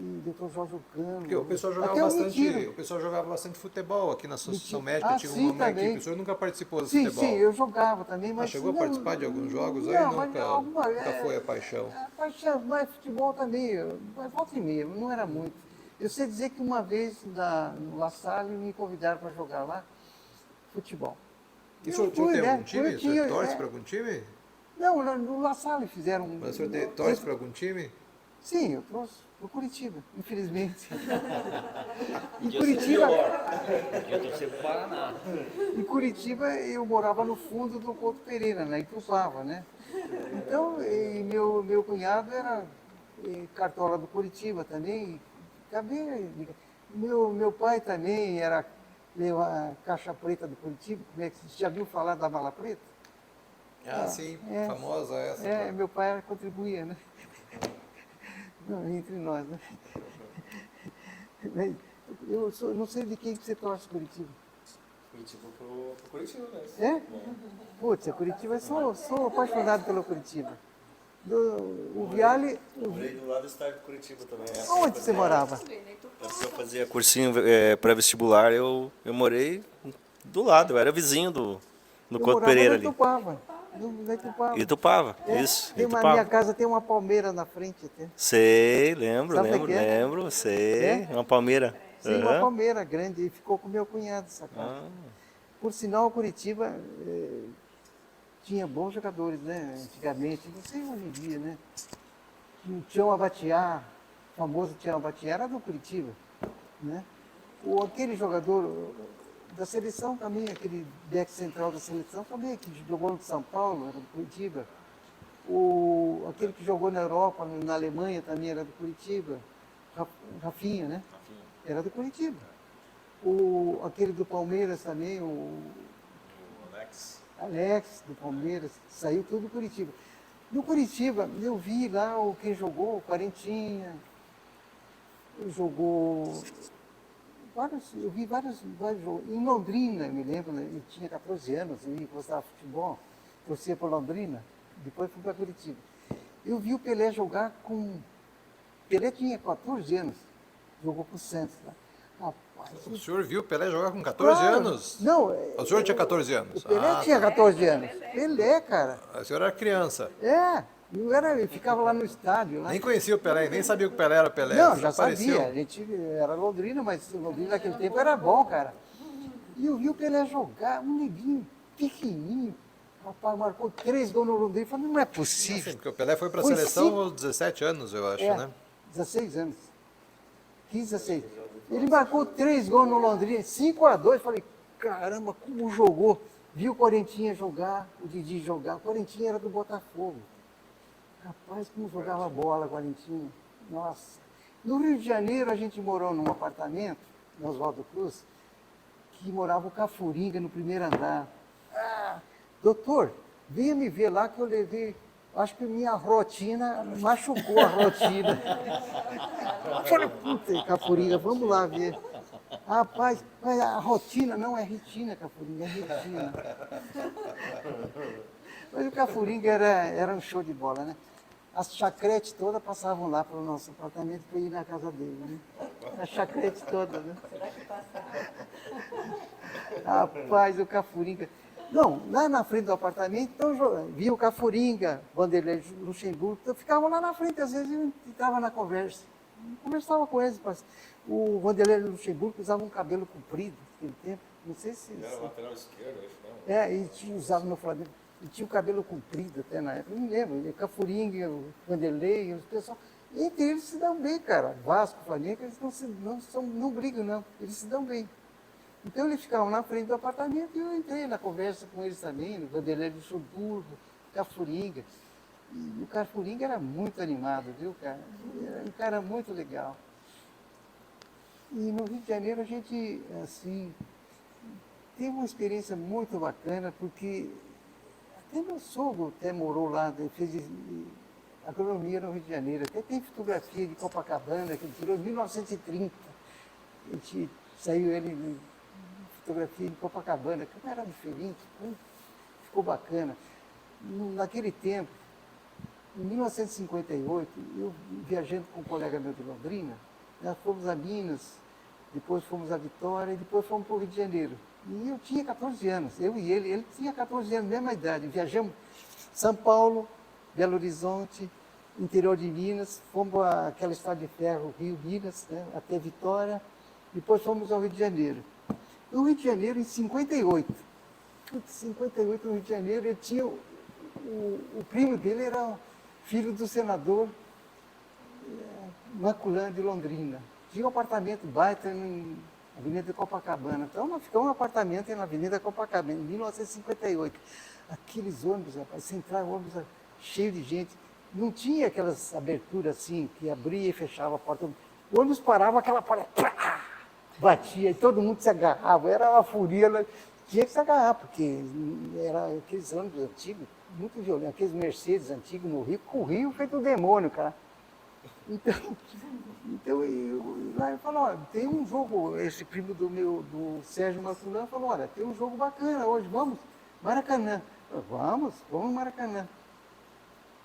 E doutor Jorge Ocano. Porque o pessoal jogava Até o bastante, Mentira. o pessoal jogava bastante futebol aqui na Associação Mentira. Médica, Ah, tinha sim, uma equipe. também. O senhor nunca participou do Sim, futebol? sim, eu jogava também, mas... chegou a não- participar de alguns jogos aí? não, mas Nunca foi a paixão. A paixão, mas futebol também, mas volta e meia, não era muito. Eu sei dizer que uma vez no La Salle me convidaram para jogar lá futebol. E o Eu senhor fui, tem né? algum time? Eu O senhor tinha, torce para algum time? Não, no La Salle fizeram... Mas o senhor torce para algum time? Sim, eu trouxe para Curitiba, infelizmente. Em Curitiba, Eu torcer pro Paraná. em Curitiba eu morava no fundo do Couto Pereira, na Itupava, né? Então, meu cunhado era cartola do Curitiba também. Meu pai também era a caixa preta do Curitiba. Como é que você já viu falar da mala preta? Ah, sim, é. famosa essa. Meu pai contribuía, né? Não, entre nós, né? Mas não sei de quem que você torce Curitiba. Curitiba pro Curitiba mesmo. É? Putz, a Curitiba, eu sou apaixonado pelo Curitiba. O Viale. Morei do lado do estádio de Curitiba também. Onde você morava? Antes que eu fazia cursinho pré-vestibular, eu morei do lado, eu era vizinho do Eu Couto morava Pereira na ali. Itupava. Na Itupava. Itupava, É, isso, tem uma, Itupava. minha casa tem uma palmeira na frente até. Sei, Sabe o que é? lembro, sei. É? Uma palmeira. Sim, uma Aham. palmeira grande e ficou com meu cunhado essa casa. Ah, Por sinal, Curitiba tinha bons jogadores, né? Antigamente, não sei hoje em dia, né? O Tião Abatiá, o famoso Tião Abatiá, era do Curitiba, né? Aquele jogador da seleção também, aquele back central da seleção também, que jogou no São Paulo, era do Curitiba. Aquele que jogou na Europa, na Alemanha também era do Curitiba. Rafinha, né? era do Curitiba. Aquele do Palmeiras também, O Alex. Alex, do Palmeiras, saiu tudo do Curitiba. No Curitiba, eu vi lá quem jogou, o Quarentinha, jogou eu vi vários jogos. Em Londrina, eu me lembro, né, eu tinha 14 anos, eu gostava de futebol, torcia por Londrina, depois fui para Curitiba. Eu vi o Pelé jogar Pelé tinha 14 anos, jogou com o Santos lá. Rapaz, O senhor viu o Pelé jogar com 14 claro. anos? Não, O senhor tinha 14 anos? o Pelé Ah, tinha tá. 14 anos. Pelé, cara. O senhor era criança. Eu ficava lá no estádio. Lá. Nem conhecia o Pelé, nem sabia que o Pelé era Pelé. Não, Só já apareceu. sabia. A gente era Londrina, mas Londrina naquele tempo era bom, cara. E eu vi o Pelé jogar, um neguinho pequenininho. Rapaz, marcou 3 gols no Londrina. Eu falei, não é Assim, possível. porque o Pelé foi para a Foi seleção cinco- aos 17 anos, eu acho, né? 16 anos. 15, 16. Ele marcou 3 gols no Londrina, 5-2. Falei, caramba, como jogou. Vi o Quarentinha jogar, o Didi jogar. O Quarentinha era do Botafogo. Rapaz, como jogava bola, Quarentinha. Nossa. No Rio de Janeiro, a gente morou num apartamento, no Oswaldo Cruz, que morava o Cafuringa no primeiro andar. Doutor, venha me ver lá que eu levei, acho que minha rotina machucou a rotina. Eu falei, puta, Cafuringa, vamos lá ver. Rapaz, mas a rotina não é retina, Cafuringa, é retina. Mas o Cafuringa era um show de bola, né? As chacretes todas passavam lá para o nosso apartamento para ir na casa dele, né? A chacrete toda, né? Rapaz, o Cafuringa. Não, lá na frente do apartamento, então, via o Cafuringa, Vanderlei Luxemburgo, então ficavam lá na frente, às vezes eu estava na conversa. Eu conversava com eles. O Vanderlei Luxemburgo usava um cabelo comprido naquele tempo, não sei se... Ele era o lateral esquerdo, acho, não? e usava no Flamengo. E tinha o cabelo comprido até na época, eu me lembro, o Cafuringa, o Vanderlei, o pessoal, entre eles se dão bem, cara. Vasco, Flamengo, eles não brigam, não, eles se dão bem. Então eles ficavam na frente do apartamento e eu entrei na conversa com eles também, o Vanderlei Luxemburgo, o Cafuringa. E o Cafuringa era muito animado, viu, cara? Era um cara muito legal. E no Rio de Janeiro a gente, assim, teve uma experiência muito bacana, porque até meu sogro morou lá, ele fez agronomia no Rio de Janeiro. Até tem fotografia de Copacabana, que ele tirou em 1930. A gente saiu ele fotografia de Copacabana, que não era diferente, ficou bacana. Naquele tempo, em 1958, eu viajando com um colega meu de Londrina, nós fomos a Minas, depois fomos a Vitória e depois fomos para o Rio de Janeiro. E eu tinha 14 anos, eu e ele tinha 14 anos, mesma idade. Viajamos São Paulo, Belo Horizonte, interior de Minas, fomos para aquela estrada de ferro, Rio, Minas, né, até Vitória, depois fomos ao Rio de Janeiro. No Rio de Janeiro, em 58, no Rio de Janeiro, ele tinha, o primo dele era filho do senador Maculã de Londrina. Tinha um apartamento baita na Avenida Copacabana. Então nós ficamos um apartamento na Avenida Copacabana, em 1958. Aqueles ônibus, rapaz, você entrava ônibus cheio de gente. Não tinha aquelas aberturas assim, que abria e fechava a porta. O ônibus parava, aquela porta batia e todo mundo se agarrava. Era uma furia, tinha que se agarrar, porque era aqueles ônibus antigos, muito violentos, aqueles Mercedes antigos no Rio, corriam feito um demônio, cara. Então lá eu falo, olha, tem um jogo, esse primo do Sérgio Maculã falou, olha, tem um jogo bacana hoje, vamos, Maracanã. Vamos Maracanã.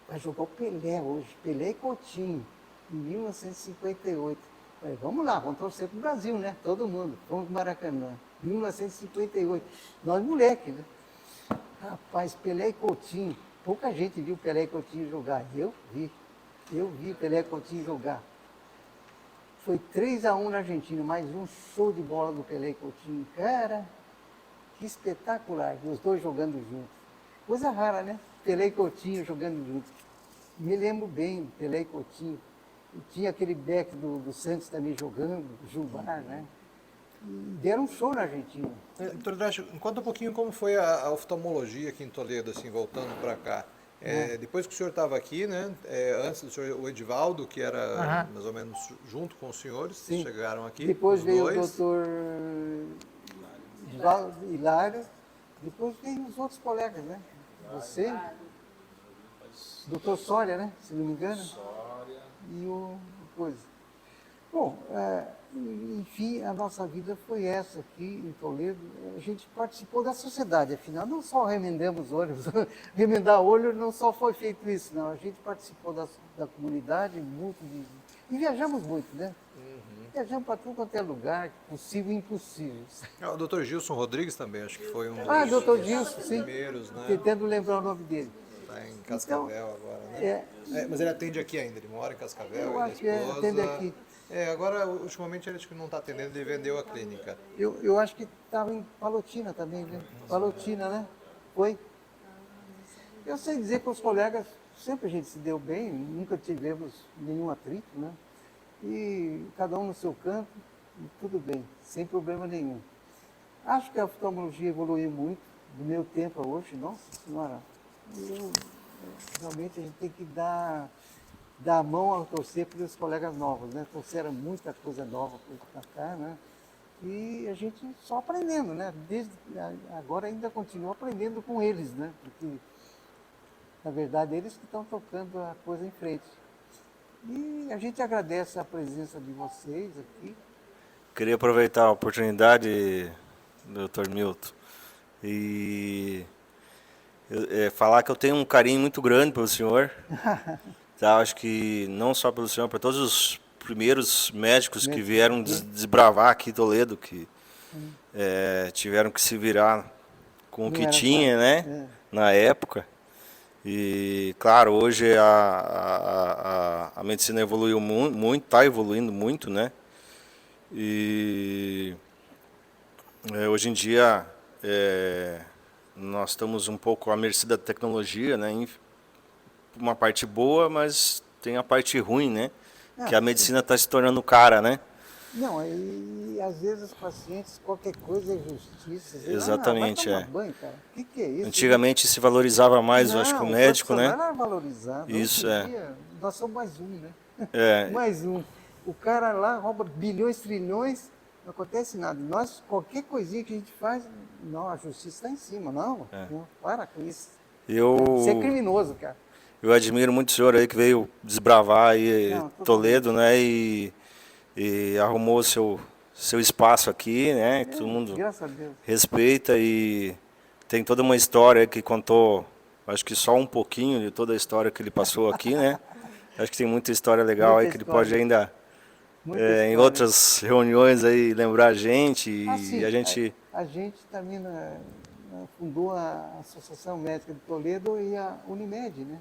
Vai jogar o Pelé hoje, Pelé e Coutinho, em 1958. Falei, vamos lá, vamos torcer para o Brasil, né? Todo mundo, vamos para Maracanã, 1958. Nós moleque, né? Rapaz, Pelé e Coutinho, pouca gente viu Pelé e Coutinho jogar, eu vi Pelé e Coutinho jogar. Foi 3-1 na Argentina, mais um show de bola do Pelé e Coutinho. Cara, que espetacular, os dois jogando juntos. Coisa rara, né? Pelé e Coutinho jogando juntos. Me lembro bem, Pelé e Coutinho. E tinha aquele back do Santos também jogando, Gilmar, né? E deram um show na Argentina. Doutor Dracho, conta um pouquinho como foi a oftalmologia aqui em Toledo, assim, voltando para cá. Depois que o senhor estava aqui, né? Antes do senhor, o Edivaldo, que era Aham. mais ou menos junto com os senhores, Sim. chegaram aqui. Depois os veio o dois. doutor Hilário, depois veio os outros colegas, né? Você, doutor Sória, né? Se não me engano. E o coisa. Bom, enfim, a nossa vida foi essa aqui em Toledo. A gente participou da sociedade, afinal, não só remendamos olhos, remendar olho não só foi feito isso, não. A gente participou da comunidade e viajamos muito, né? Viajamos para tudo quanto é lugar, possível e impossível. O doutor Gilson Rodrigues também, acho que foi um Ah, dos doutor Gilson, sim. primeiros, né? Tentando lembrar o nome dele. Está em Cascavel agora, né? É, Mas ele atende aqui ainda, ele mora em Cascavel, eu ele acho que atende aqui. Agora, ultimamente, ele acho que não está atendendo, ele vendeu a clínica. Eu acho que estava em Palotina também, né? Palotina, né? Foi? Eu sei dizer que os colegas, sempre a gente se deu bem, nunca tivemos nenhum atrito, né? E cada um no seu canto, e tudo bem, sem problema nenhum. Acho que a oftalmologia evoluiu muito, do meu tempo a hoje, nossa senhora. Realmente a gente tem que dar a mão a torcer para os colegas novos, né? Trouxeram muita coisa nova para cá, né? E a gente só aprendendo, né? Desde agora ainda continua aprendendo com eles, né? Porque, na verdade, eles que estão tocando a coisa em frente. E a gente agradece a presença de vocês aqui. Queria aproveitar a oportunidade, Dr. Milton, e falar que eu tenho um carinho muito grande pelo senhor. Tá? Acho que não só pelo senhor, para todos os primeiros médicos que vieram desbravar aqui em Toledo, que tiveram que se virar com o que tinha, né? Na época. E, claro, hoje a medicina evoluiu muito, está evoluindo muito, né? E hoje em dia nós estamos um pouco à mercê da tecnologia, né? Uma parte boa, mas tem a parte ruim, né? Que a medicina está se tornando cara, né? Não, e às vezes os pacientes, qualquer coisa é justiça. Exatamente, vai tomar banho, cara. O que é isso? Antigamente se valorizava mais, eu acho que o médico, né? Não, era valorizado. Isso, Hoje em dia, nós somos mais um, né? É. Mais um. O cara lá rouba bilhões, trilhões, não acontece nada. Nós, qualquer coisinha que a gente faz, não, a justiça está em cima. Não, para com isso. Isso é criminoso, cara. Eu admiro muito o senhor aí que veio desbravar aí Toledo, né? E arrumou seu espaço aqui, né? Todo mundo Graças a Deus. respeita e tem toda uma história que contou, acho que só um pouquinho de toda a história que ele passou aqui, né? Acho que tem muita história legal aí que ele pode ainda em outras reuniões aí lembrar a gente e a gente... A gente também fundou a Associação Médica de Toledo e a Unimed, né?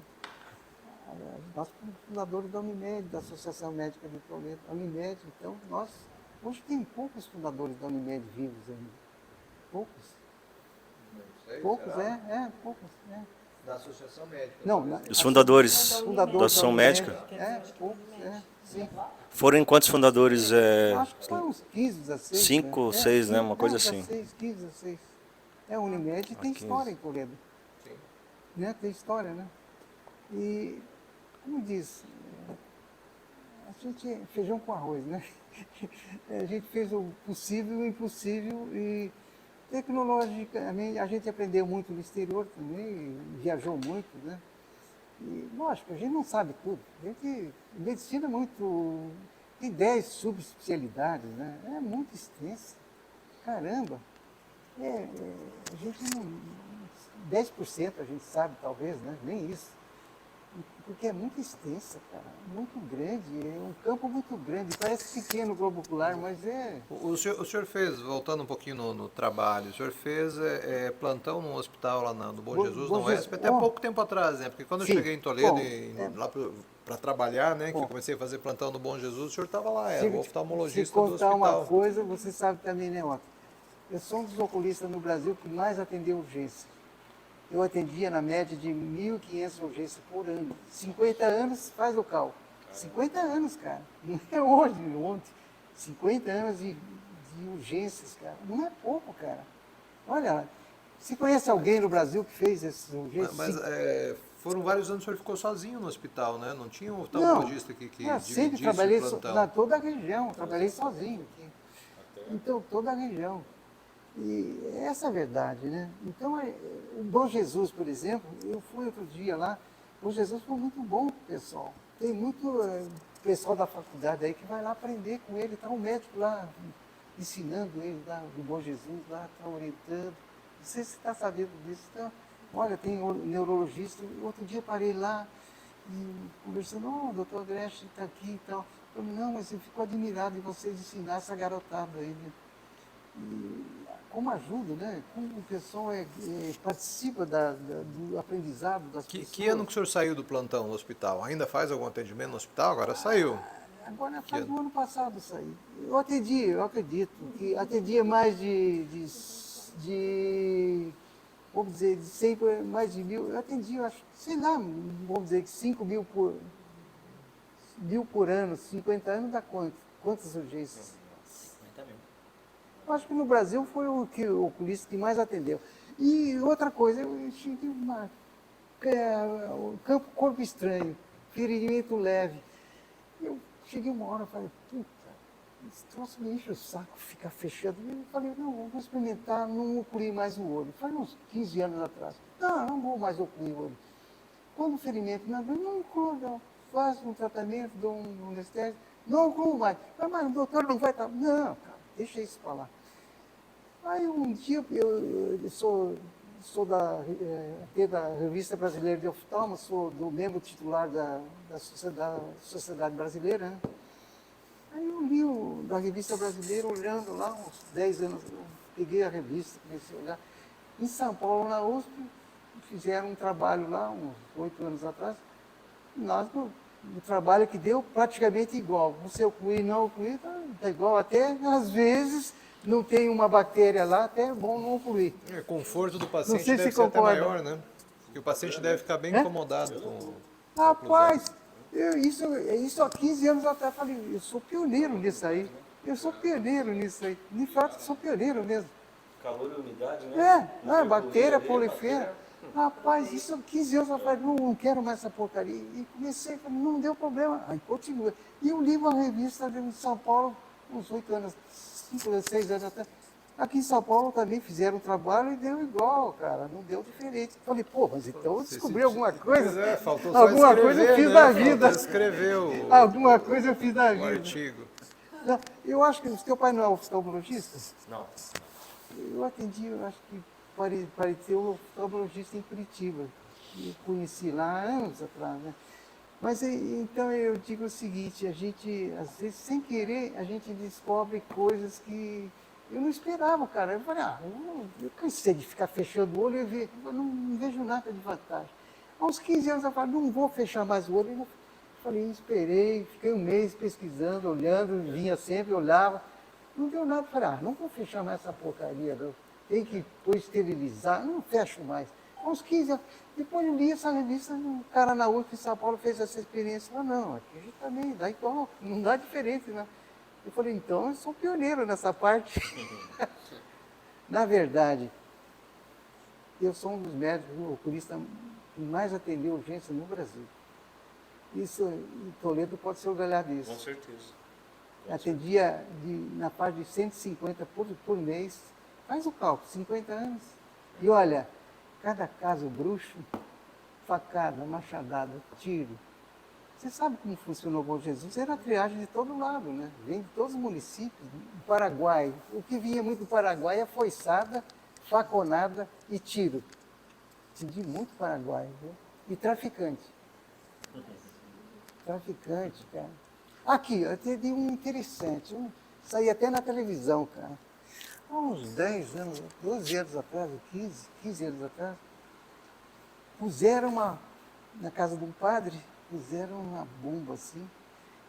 Nós somos fundadores da Unimed, da Associação Médica de Toledo. A Unimed, então, hoje tem poucos fundadores da Unimed vivos ainda. Poucos. Poucos, poucos. Da Associação Médica. Não, os fundadores da Associação Médica? Poucos, sim. Foram em quantos fundadores? Acho que foram uns 15, 16. 5 ou 6, né? Uma coisa assim. 15, 16. A Unimed tem história em Toledo. Sim. Né? Tem história, né? E, como diz, a gente feijão com arroz, né? A gente fez o possível e o impossível e tecnologicamente a gente aprendeu muito no exterior também, viajou muito, né? E, lógico, a gente não sabe tudo. Medicina é muito... Tem 10 subespecialidades, né? É muito extensa. Caramba! A gente não... 10% a gente sabe, talvez, né? Nem isso. Porque é muito extensa, cara, muito grande, é um campo muito grande, parece pequeno o globo ocular, mas é... O senhor fez, voltando um pouquinho no trabalho, o senhor fez plantão num hospital lá no Bom Jesus, no UESP, até pouco tempo atrás, né? Porque quando eu cheguei em Toledo, lá para trabalhar, né, que eu comecei a fazer plantão no Bom Jesus, o senhor estava lá, era o oftalmologista do hospital. Se contar uma coisa, você sabe também, né, Otto? Eu sou um dos oculistas no Brasil que mais atendeu urgência. Eu atendia na média de 1.500 urgências por ano. 50 anos, faz o cálculo. 50 anos, cara. Não é hoje, ontem. 50 anos de urgências, cara. Não é pouco, cara. Olha, você conhece alguém no Brasil que fez essas urgências? Mas foram vários anos que o senhor ficou sozinho no hospital, né? Não tinha um Não, oftalmologista que eu sempre dividisse trabalhei o plantão. na toda a região, trabalhei sozinho aqui. Então, toda a região. E essa é a verdade, né? Então, o Bom Jesus, por exemplo, eu fui outro dia lá, o Bom Jesus foi muito bom pro pessoal. Tem muito pessoal da faculdade aí que vai lá aprender com ele, está um médico lá ensinando ele lá, do Bom Jesus, lá, está orientando. Não sei se você está sabendo disso. Então, olha, tem um neurologista, outro dia eu parei lá e conversando, o doutor Gresh está aqui e tal. Eu falei, não, mas eu fico admirado de vocês ensinar essa garotada aí, né? E como ajuda, né? Como o pessoal participa do aprendizado das pessoas. Que ano que o senhor saiu do plantão no hospital? Ainda faz algum atendimento no hospital? Agora saiu. Agora faz do ano passado isso aí. Eu acredito, que atendia mais vamos dizer, de 100 mais de 1.000, eu atendia, eu acho, sei lá, vamos dizer que 5.000 por ano, 50 anos dá quantas urgências? 50 mil. Eu acho que no Brasil foi o oculista que mais atendeu. E outra coisa, eu tive o corpo estranho, ferimento leve. Eu cheguei uma hora e falei, puta, esse troço me enche o saco, ficar fechado. Eu falei, não, vou experimentar, não ocluir mais o olho. Foi uns 15 anos atrás. Não vou mais ocluir o olho. Quando o ferimento não oclua, não. Faz um tratamento, dou um anestésico, não ocluo mais. Mas o doutor não vai estar. Não, cara, deixa isso para lá. Aí um dia eu sou da Revista Brasileira de Oftalmo, sou do membro titular da Sociedade Brasileira, né? Aí eu li da Revista Brasileira, olhando lá, uns 10 anos, eu peguei a revista, comecei a olhar. Em São Paulo, na USP, fizeram um trabalho lá, uns 8 anos atrás, o trabalho que deu praticamente igual. Você ocluir, não ocluir, tá igual. Até, às vezes, não tem uma bactéria lá, até é bom não ocluir. O conforto do Não paciente sei deve se ser até concorda. maior, né? Porque o paciente deve ficar bem incomodado com... Rapaz, isso há 15 anos atrás, eu falei, eu sou pioneiro nisso aí. Eu sou pioneiro nisso aí. De fato, sou pioneiro mesmo. Calor e umidade, né? Bactéria, polifera. Rapaz, isso há 15 anos atrás, não quero mais essa porcaria. E comecei, falei, não deu problema. Aí continua. E eu li uma revista de São Paulo, uns 8 anos, 5, 6 anos atrás. Aqui em São Paulo também fizeram um trabalho e deu igual, cara, não deu diferente. Falei, pô, mas então eu descobri alguma coisa. Pois é, faltou só Alguma escrever, coisa eu fiz né? da vida. Faltou escrever Alguma coisa eu fiz da o vida. artigo. Não, eu acho que o seu pai não é oftalmologista? Não. Eu atendi, eu acho que parecia um oftalmologista em Curitiba. Eu conheci lá há anos atrás, né? Mas então eu digo o seguinte, a gente, às vezes, sem querer, a gente descobre coisas que eu não esperava, cara. Eu falei, eu cansei de ficar fechando o olho e ver, eu não vejo nada de vantagem. Há uns 15 anos eu falei, não vou fechar mais o olho. Eu falei, esperei, fiquei um mês pesquisando, olhando, vinha sempre, olhava. Não deu nada, falei, não vou fechar mais essa porcaria, não. Tem que esterilizar, não fecho mais. Há uns 15 anos, depois eu li essa revista, um cara na UF em São Paulo fez essa experiência. Eu falei, não, aqui a gente também dá igual, não dá diferente, né? Eu falei, então eu sou pioneiro nessa parte. Na verdade, eu sou um dos médicos oculistas que mais atendeu urgência no Brasil. Isso, em Toledo pode se orgulhar disso. Com certeza. Atendia na parte de 150 por mês. Faz o cálculo, 50 anos. E olha, cada caso bruxo, facada, machadada, tiro. Você sabe como funcionou o Bom Jesus? Era a triagem de todo lado, né? Vem de todos os municípios. Do Paraguai, o que vinha muito do Paraguai é foiçada, faconada e tiro. Atendi muito Paraguai, viu? E traficante. Traficante, cara. Aqui, eu atendi um interessante, saí até na televisão, cara. Há uns 10 anos, 12 anos atrás, 15 anos atrás, puseram na casa de um padre, puseram uma bomba assim,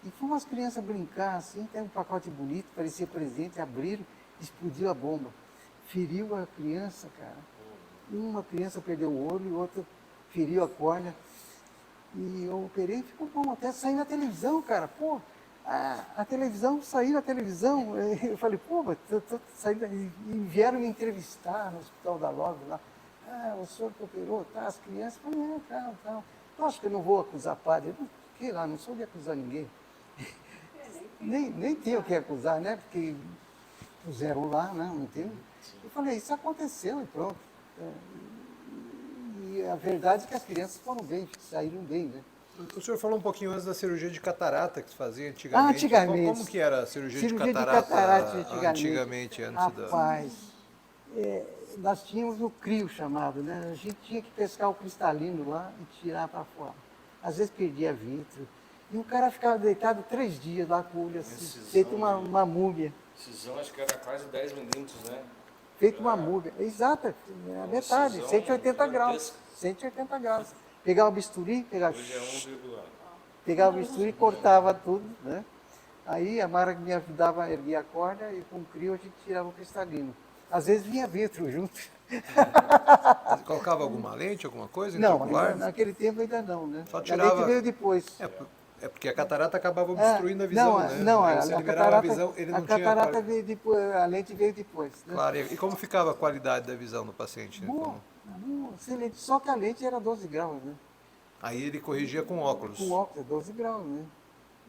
e foram umas crianças brincar assim, tem um pacote bonito, parecia presente, abriram, explodiu a bomba. Feriu a criança, cara. Uma criança perdeu o olho e outra feriu a córnea. E eu operei e ficou bom, até sair na televisão, cara. Pô, a televisão, saiu na televisão. Eu falei, pô, mas tô saindo. E vieram me entrevistar no Hospital da Love lá. Ah, o senhor que operou, tá? As crianças, falei, tal. Eu acho que eu não vou acusar padre. Eu, que lá, não sou de acusar ninguém. Nem tinha o que acusar, né? Porque puseram lá, né? Não tem. Eu falei, isso aconteceu e pronto. É, e a verdade é que as crianças foram bem, saíram bem, né? O senhor falou um pouquinho antes da cirurgia de catarata que se fazia Ah, antigamente. antigamente. Como que era a cirurgia de Cirurgia de catarata, catarata antigamente, antes da... Rapaz, nós tínhamos o crio chamado, né? A gente tinha que pescar o cristalino lá e tirar para fora. Às vezes perdia vidro. E o cara ficava deitado 3 dias lá com o olho assim, Incisão feito uma múmia. Incisão acho que era quase 10 milímetros, né? Feito uma múmia. Exato, é a metade, incisão 180 graus. gigantesca. 180 graus. Pegava o bisturi, Hoje é 1,1. pegava o bisturi e cortava tudo, né? Aí a Mara me ajudava a erguer a corda e com o crio a gente tirava o cristalino. Às vezes vinha vidro junto. Colocava alguma lente, alguma coisa Não, intraocular? ainda, naquele tempo ainda não, né? Só A tirava- lente veio depois. É porque a catarata acabava obstruindo a visão, né? Não, Aí a você liberava catarata, a visão, ele não a tinha... catarata veio depois, a lente veio depois. Né? Claro, e como ficava a qualidade da visão do paciente? Boa, boa, excelente. Só que a lente era 12 graus, né? Aí ele corrigia com óculos. Com óculos, 12 graus, né?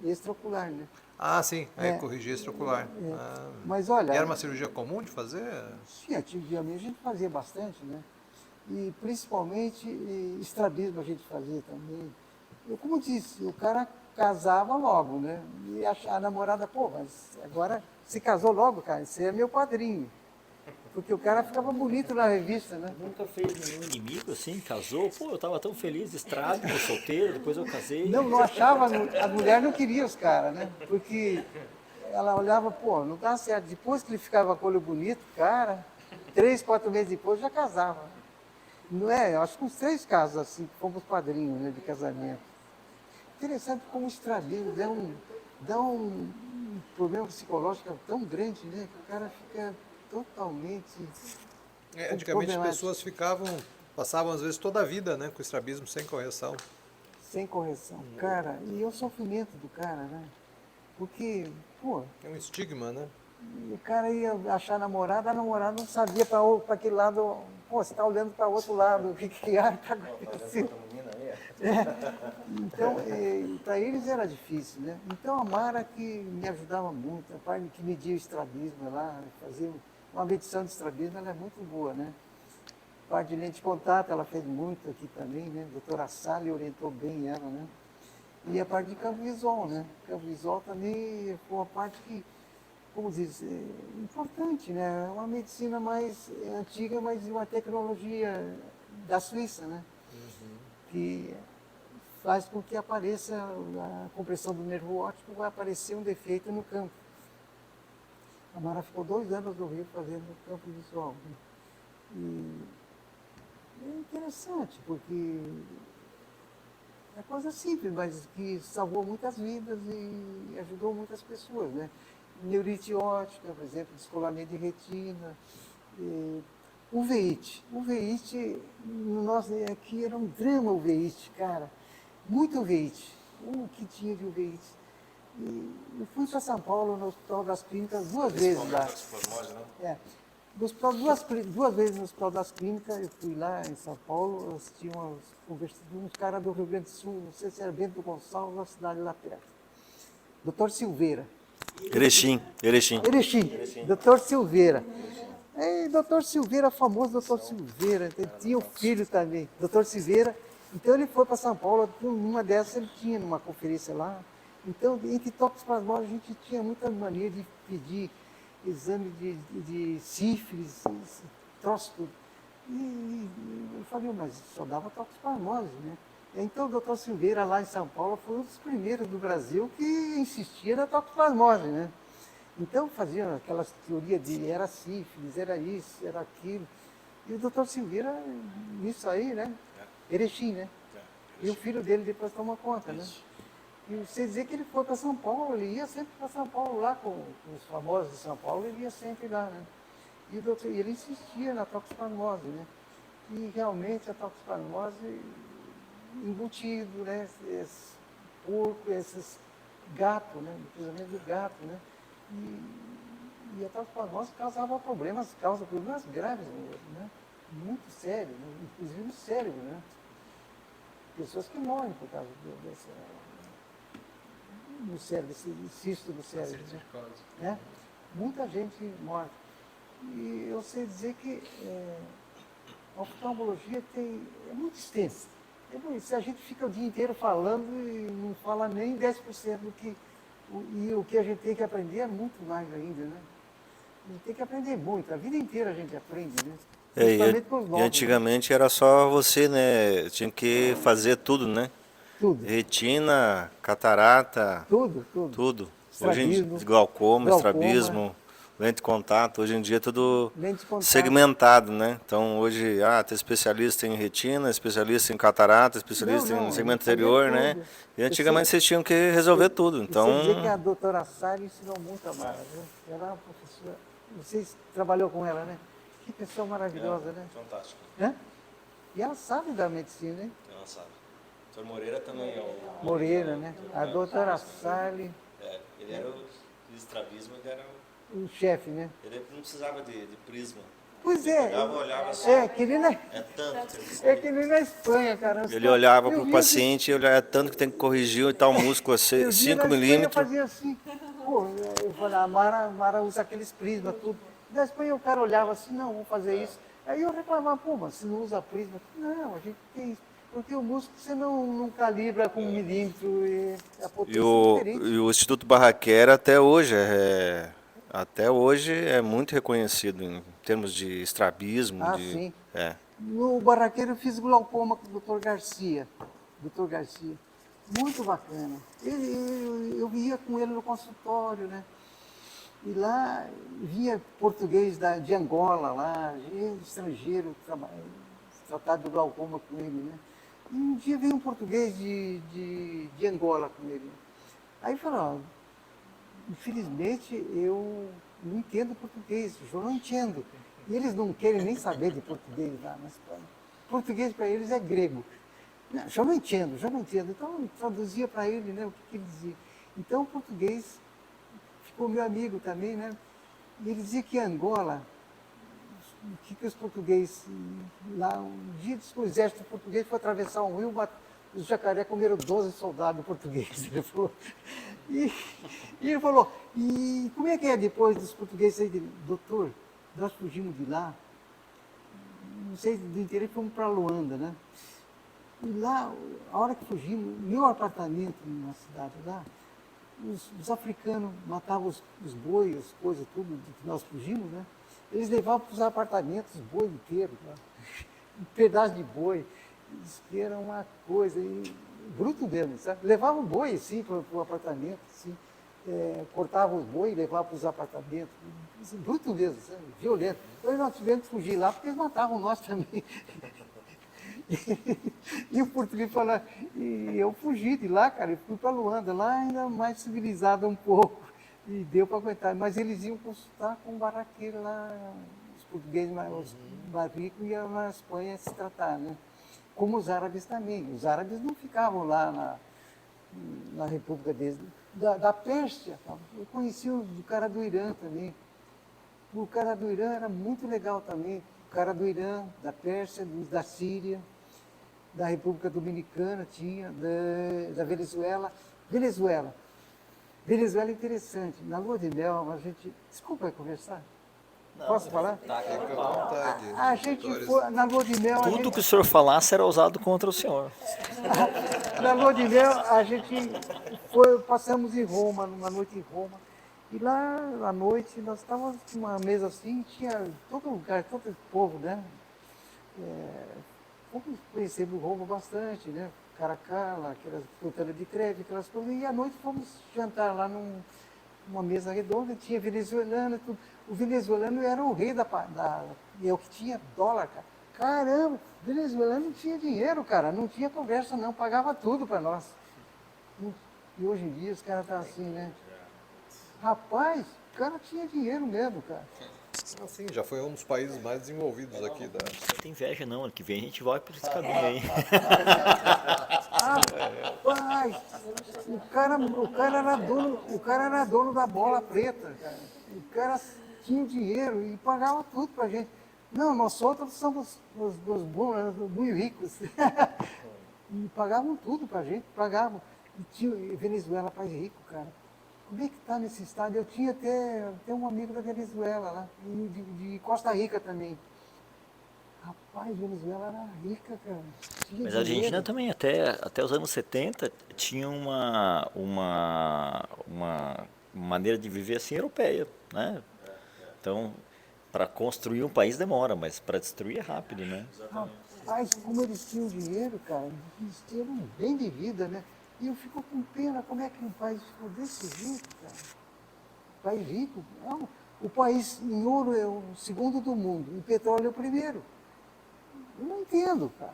Extraocular, né? Ah, sim, aí É. corrigia extraocular. Ah. Mas olha, E era uma cirurgia comum de fazer? sim, antigamente a gente fazia bastante, né? E principalmente estrabismo a gente fazia também. Eu, como disse, o cara casava logo, né? E a namorada, pô, mas agora se casou logo, cara, você é meu padrinho. Porque o cara ficava bonito na revista, né? Nunca fez nenhum inimigo assim, casou? Pô, eu tava tão feliz, estrado, solteiro, depois eu casei. Não achava, a mulher não queria os caras, né? Porque ela olhava, pô, não dá certo. Depois que ele ficava com o olho bonito, cara, 3, 4 meses depois já casava. Não é? Eu acho que uns 3 casos assim, fomos padrinhos, né, de casamento. Interessante como o estrabismo dá um problema psicológico tão grande, né? Que o cara fica totalmente Antigamente as problemático. pessoas passavam às vezes toda a vida, né, com estrabismo sem correção. Sem correção. Cara, e o sofrimento do cara, né? Porque, pô, É um estigma, né? o cara ia achar a namorada não sabia para aquele lado, pô, você está olhando para outro lado, o que está acontecendo? Então, para eles era difícil, né? Então a Mara que me ajudava muito, a parte que media o estrabismo lá, fazia uma medição de estrabismo, ela é muito boa, né? A parte de lente de contato, ela fez muito aqui também, né? A doutora Sally orientou bem ela, né? E a parte de campo visual, né? Campo visual também foi uma parte que, como diz, é importante, né? É uma medicina mais antiga, mas de uma tecnologia da Suíça, né? Que faz com que apareça a compressão do nervo óptico, vai aparecer um defeito no campo. A Mara ficou 2 anos no Rio fazendo campo visual. Né? E é interessante, porque é coisa simples, mas que salvou muitas vidas e ajudou muitas pessoas, né? Neurite óptica, por exemplo, descolamento de retina, uveíte. Uveíte, nossa, aqui era um drama o uveíte, cara. Muito uveíte. O que tinha de uveíte. E eu fui para São Paulo, no Hospital das Clínicas, 2 vezes lá. No hospital, duas vezes no Hospital das Clínicas, eu fui lá em São Paulo, eu assisti uns caras do Rio Grande do Sul, não sei se era Bento Gonçalves, uma cidade lá perto. Doutor Silveira. Erechim. Erechim. Doutor Silveira. Doutor Silveira, famoso doutor Silveira, ele tinha um filho também, doutor Silveira. Então ele foi para São Paulo, numa dessas ele tinha numa conferência lá. Então, entre toxoplasmose, a gente tinha muita mania de pedir exame de sífilis, esse troço tudo. E eu falei, mas só dava toxoplasmose, né? Então o doutor Silveira, lá em São Paulo, foi um dos primeiros do Brasil que insistia na toxoplasmose, né? Então faziam aquelas teorias de era sífilis, era isso, era aquilo. E o doutor Silveira, nisso aí, né? Erechim, né? E o filho dele depois tomou conta, né? E você dizer que ele foi para São Paulo, ele ia sempre para São Paulo lá com os famosos de São Paulo, ele ia sempre lá, né? E ele insistia na toxoplasmose, né? E realmente a toxoplasmose embutido, né? Esse porco, esses gatos, né? O cruzamento do gato, né? E a toxoplasmose causa problemas graves mesmo, né? muito sério, né? Inclusive no cérebro, né? Pessoas que morrem por causa no cérebro, esse cisto do cérebro. Né? Muita gente morre. E eu sei dizer que a oftalmologia é muito extensa. Se a gente fica o dia inteiro falando e não fala nem 10% do que. E o que a gente tem que aprender é muito mais ainda, né? A gente tem que aprender muito, a vida inteira a gente aprende, né? Principalmente com os E novos, antigamente era só você, né? Tinha que fazer tudo, né? né? Tudo, Retina, catarata, tudo, tudo. tudo. Hoje em dia, Estrabismo, glaucoma, glaucoma. estrabismo, lente de contato, hoje em dia é tudo Lente de contato. segmentado, né? Então hoje, tem especialista em retina, especialista em catarata, especialista Não, em segmento fazia anterior, tudo. né? E Eu antigamente sei- vocês tinham que resolver tudo. Eu Então, sei dizer que a doutora Sara ensinou muito a Mara, viu? Ela é uma professora, vocês trabalhou com ela, né? Que pessoa maravilhosa, né? fantástico. Hã? E ela sabe da medicina, hein? Ela sabe. O Dr. Moreira também é o... Moreira, né? A doutora Sally, ele era o estrabismo, o chefe, né? ele não precisava de prisma. Pois é, olhava assim, que nem na, tanto. que nem na Espanha, cara. Ele olhava para Eu o via paciente, é tanto que tem que corrigir tal músculo a eu via 5 na Espanha, milímetros. fazia assim. Pô, eu falei, a Mara usa aqueles prismas, tudo. Na Espanha o cara olhava assim, não, vou fazer isso. Aí eu reclamava, pô, mas você não usa prisma? Não, a gente tem isso. Porque o músculo você não calibra com 1 milímetro e a potência é diferente. E o Instituto Barraquera até hoje é muito reconhecido em termos de estrabismo. Sim. É. No Barraqueiro eu fiz glaucoma com o Dr. Garcia. Dr. Garcia. Muito bacana. Eu ia com ele no consultório, né? E lá vinha português de Angola, lá, estrangeiro, tratado do glaucoma com ele, né? E um dia veio um português de Angola com ele. Aí falou, infelizmente eu não entendo português, eu não entendo. E eles não querem nem saber de português lá na Espanha. Português para eles é grego. Não, eu não entendo, eu não entendo. Então eu traduzia para ele, né, o que ele dizia. Então o português ficou meu amigo também, né? E ele dizia que Angola, o que os portugueses, lá, um dia o exército português foi atravessar um rio, os jacaré comeram 12 soldados portugueses. Ele falou. E ele falou, e como é que é depois dos portugueses aí, doutor, nós fugimos de lá, não sei, do interior fomos para Luanda, né? E lá, a hora que fugimos, meu apartamento na cidade lá, os africanos matavam os bois, as coisas, tudo que nós fugimos, né? Eles levavam para os apartamentos os boi inteiros, tá? Um pedaço de boi. Isso que era uma coisa bruto mesmo, sabe? Levavam boi, assim, para o apartamento, assim. Cortavam os boi e levavam para os apartamentos. Assim, bruto mesmo, sabe? Violento. Então nós tivemos que fugir lá porque eles matavam nós também. E o português falou, e eu fugi de lá, cara, eu fui para Luanda, lá ainda mais civilizado um pouco, e deu para aguentar. Mas eles iam consultar com o barraqueiro lá, os portugueses mais ricos iam na Espanha se tratar, né? Como os árabes também. Os árabes não ficavam lá na República deles. Da Pérsia, eu conheci o cara do Irã também. O cara do Irã era muito legal também. O cara do Irã, da Pérsia, da Síria, da República Dominicana tinha, da Venezuela. Venezuela é interessante. Na lua de mel, a gente... Desculpa conversar. Posso falar? Fica à vontade. A gente foi, na lua de mel... Tudo que o senhor falasse era usado contra o senhor. Na lua de mel, a gente passamos em Roma, numa noite em Roma. E lá, à noite, nós estávamos numa mesa assim, tinha todo lugar, todo o povo, né? Fomos conhecendo Roma bastante, né? Caracalla, aquelas frutas de crédito, aquelas coisas. E à noite fomos jantar lá numa mesa redonda, tinha venezuelano, tudo. O venezuelano era o rei é o que tinha dólar, cara. Caramba, o venezuelano não tinha dinheiro, cara, não tinha conversa não, pagava tudo para nós. E hoje em dia os caras estão assim, né? Rapaz, o cara tinha dinheiro mesmo, cara. Assim, já foi um dos países mais desenvolvidos aqui da... Não tem inveja não, ano que vem a gente vai por esse caminho aí. Rapaz, o cara era dono da bola preta, cara. O cara tinha dinheiro e pagava tudo pra gente. Não, nós outros somos os bons, né, os muito ricos. E pagavam tudo pra gente, pagavam. E tinha, Venezuela, país rico, cara. Como é que tá nesse estado? Eu tinha até um amigo da Venezuela lá, e de Costa Rica também. Rapaz, Venezuela era rica, cara. Tinha Mas a dinheiro. Argentina também, até os anos 70, tinha uma maneira de viver assim europeia, né? Então, para construir um país demora, mas para destruir é rápido, né? Rapaz, como eles tinham dinheiro, cara, eles tinham um bem de vida, né? E eu fico com pena, como é que um país ficou desse jeito, cara? País rico. Não, o país em ouro é o segundo do mundo, em petróleo é o primeiro. Eu não entendo, cara.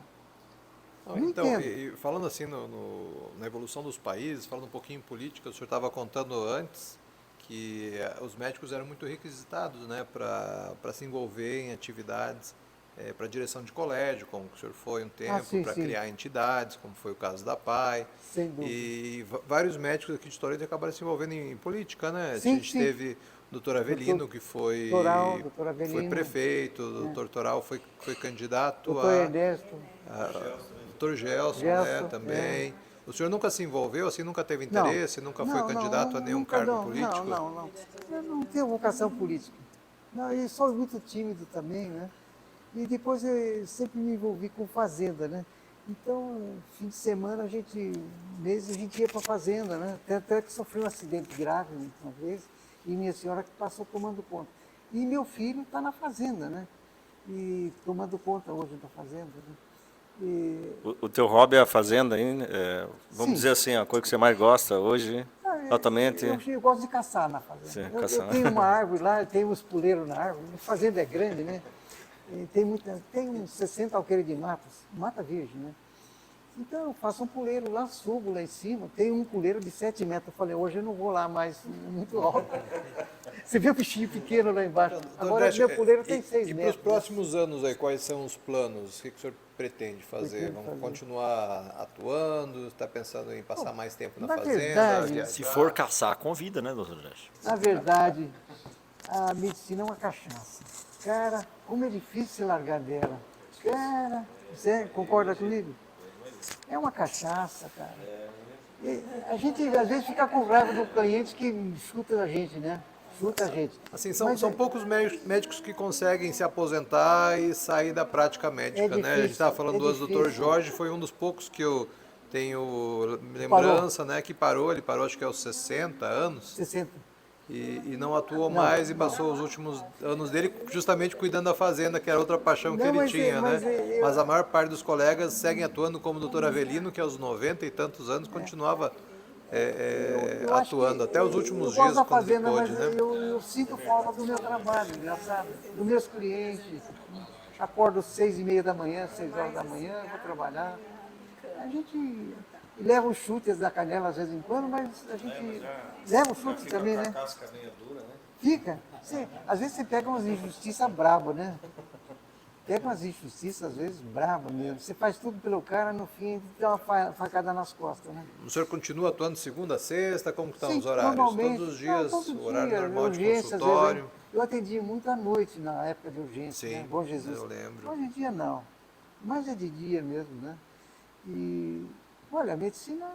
Não, Não então, entendo. e falando assim na evolução dos países, falando um pouquinho em política, o senhor estava contando antes que os médicos eram muito requisitados, né, para se envolver em atividades para direção de colégio, como o senhor foi um tempo, sim, para sim. criar entidades, como foi o caso da PAI. Sem dúvida. E vários médicos aqui de Toledo acabaram se envolvendo em política, né? Sim, A gente sim. teve o doutor Avelino, que foi, Toral, doutor foi Avelino. prefeito, o doutor Toral foi candidato Doutor a... Ernesto. Doutor Gelson, né, Gelson, também. O senhor nunca se envolveu, assim, nunca teve Não. interesse, nunca foi candidato a nenhum nunca cargo não, político? Não. Eu não tenho vocação política. Não, eu sou muito tímido também, né? E depois eu sempre me envolvi com fazenda, né? Então, fim de semana, mês a gente ia para fazenda, né? Até que sofri um acidente grave uma vez, e minha senhora que passou tomando conta. E meu filho está na fazenda, né? E tomando conta hoje da fazenda, né? E, O teu hobby é a fazenda, hein? Vamos Sim. dizer assim, a coisa que você mais gosta hoje, atualmente. eu gosto de caçar na fazenda. Sim, Eu caçar. tenho uma árvore lá, eu tenho uns puleiros na árvore. A fazenda é grande, né? E tem uns 60 alqueires de mata virgem, né? Então eu faço um puleiro lá, subo lá em cima, tem um puleiro de 7 metros. Eu falei, hoje eu não vou lá mais, é muito alto. Você vê o bichinho pequeno lá embaixo. Agora André, meu puleiro tem 6 E para os metros. próximos anos aí, quais são os planos? O que o senhor pretende fazer? Pretendo Vamos fazer. continuar atuando? Está pensando em passar mais tempo na na fazenda? verdade, viajar? Se for caçar, convida, né, doutor Dresch? Na verdade, a medicina é uma cachaça. Cara, como é difícil largar dela. Cara, você concorda comigo? É uma cachaça, cara. E a gente às vezes fica com raiva do cliente que chuta a gente, né? Chuta a gente. Assim, são Mas poucos médicos que conseguem se aposentar e sair da prática médica, né? A gente difícil, estava falando do difícil. doutor Jorge, foi um dos poucos que eu tenho lembrança, né? Que parou, ele parou acho que aos 60 anos 60. e não atuou mais e passou os últimos anos dele justamente cuidando da fazenda, que era outra paixão que Não, ele mas tinha, mas né? Mas a maior parte dos colegas seguem atuando como o doutor Avelino, que aos 90 e tantos anos continuava Eu acho atuando que até os últimos eu gosto dias da quando ele fazenda, pôde, mas né? eu sinto falta do meu trabalho, engraçado. Dos meus clientes. Acordo às 6h30 da manhã, 6 horas da manhã, vou trabalhar. A gente leva os chutes da canela às vezes em quando, mas a gente leva os chutes também, né? casca meio dura, né? Fica. Às vezes você pega umas injustiças bravas, né? Pega umas injustiças, às vezes, bravas mesmo. Você faz tudo pelo cara, no fim, dá uma facada nas costas, né? O senhor continua atuando de segunda a sexta? Como que estão Sim, os horários? normalmente. Todos os dias, Não, todo o horário dia, normal de urgência, às vezes, consultório? eu atendi muito à noite na época de urgência, Sim, né? Bom Jesus. eu lembro. Hoje em dia não. Mas é de dia mesmo, né? E, olha, a medicina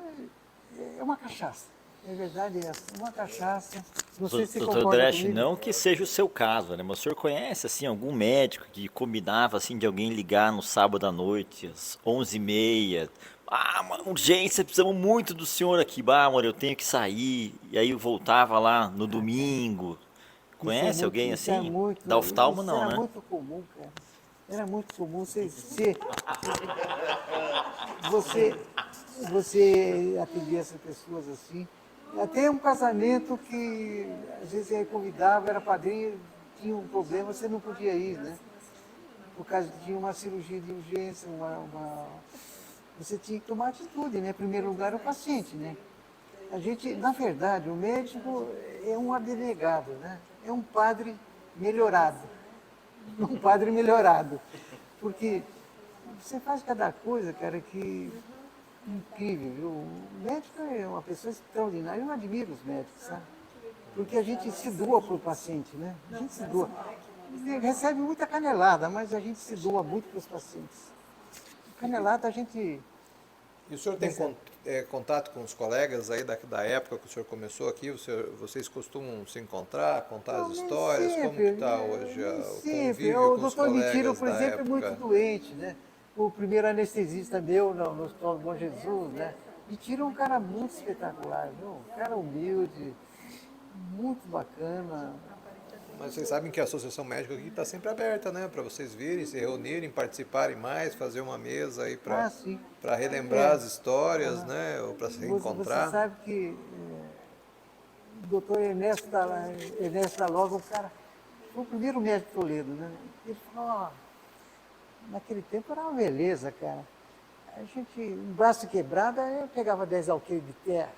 é uma cachaça. É verdade essa, uma cachaça. Não sei se você Doutor concorda Dresch, comigo. não que seja o seu caso, né? Mas o senhor conhece, assim, algum médico que combinava, assim, de alguém ligar no sábado à noite, às 11h30? Ah, uma urgência, precisamos muito do senhor aqui. Bah, amor, eu tenho que sair. E aí voltava lá no domingo. Conhece Isso é alguém muito- isso é assim? muito- Da oftalmo, isso não, era né? muito comum, cara. Era muito comum você atender essas pessoas assim. Até um casamento que às vezes você convidava, era padrinho, tinha um problema, você não podia ir, né? Por causa que tinha uma cirurgia de urgência, você tinha que tomar atitude, né? Em primeiro lugar, o paciente, né? A gente, na verdade, o médico é um abnegado, né? É um padre melhorado. Um padre melhorado. Porque você faz cada coisa, cara, que incrível, viu? O médico é uma pessoa extraordinária. Eu admiro os médicos, sabe? Porque a gente se doa para o paciente, né? A gente se doa. recebe muita canelada, mas a gente se doa muito para os pacientes. Canelada a gente... E o senhor tem contato com os colegas aí da época que o senhor começou aqui? Vocês costumam se encontrar, contar as nem histórias? Como que está nem hoje o sempre. convívio O com os doutor Mitiro, colegas por da exemplo, é época? muito doente, né? O primeiro anestesista meu no Hospital do Bom Jesus, né? Mitiro é um cara muito espetacular, viu? Um cara humilde, muito bacana. Mas vocês sabem que a Associação Médica aqui está sempre aberta, né? Para vocês virem, se reunirem, participarem mais, fazer uma mesa aí Ah, sim. para relembrar É. as histórias, né? Ou para se Você reencontrar. sabe que o doutor Ernesto da Loga, o cara, foi o primeiro médico de Toledo, né? Ele falou, ó, naquele tempo era uma beleza, cara. A gente, um braço quebrado, aí eu pegava 10 alqueires de terra.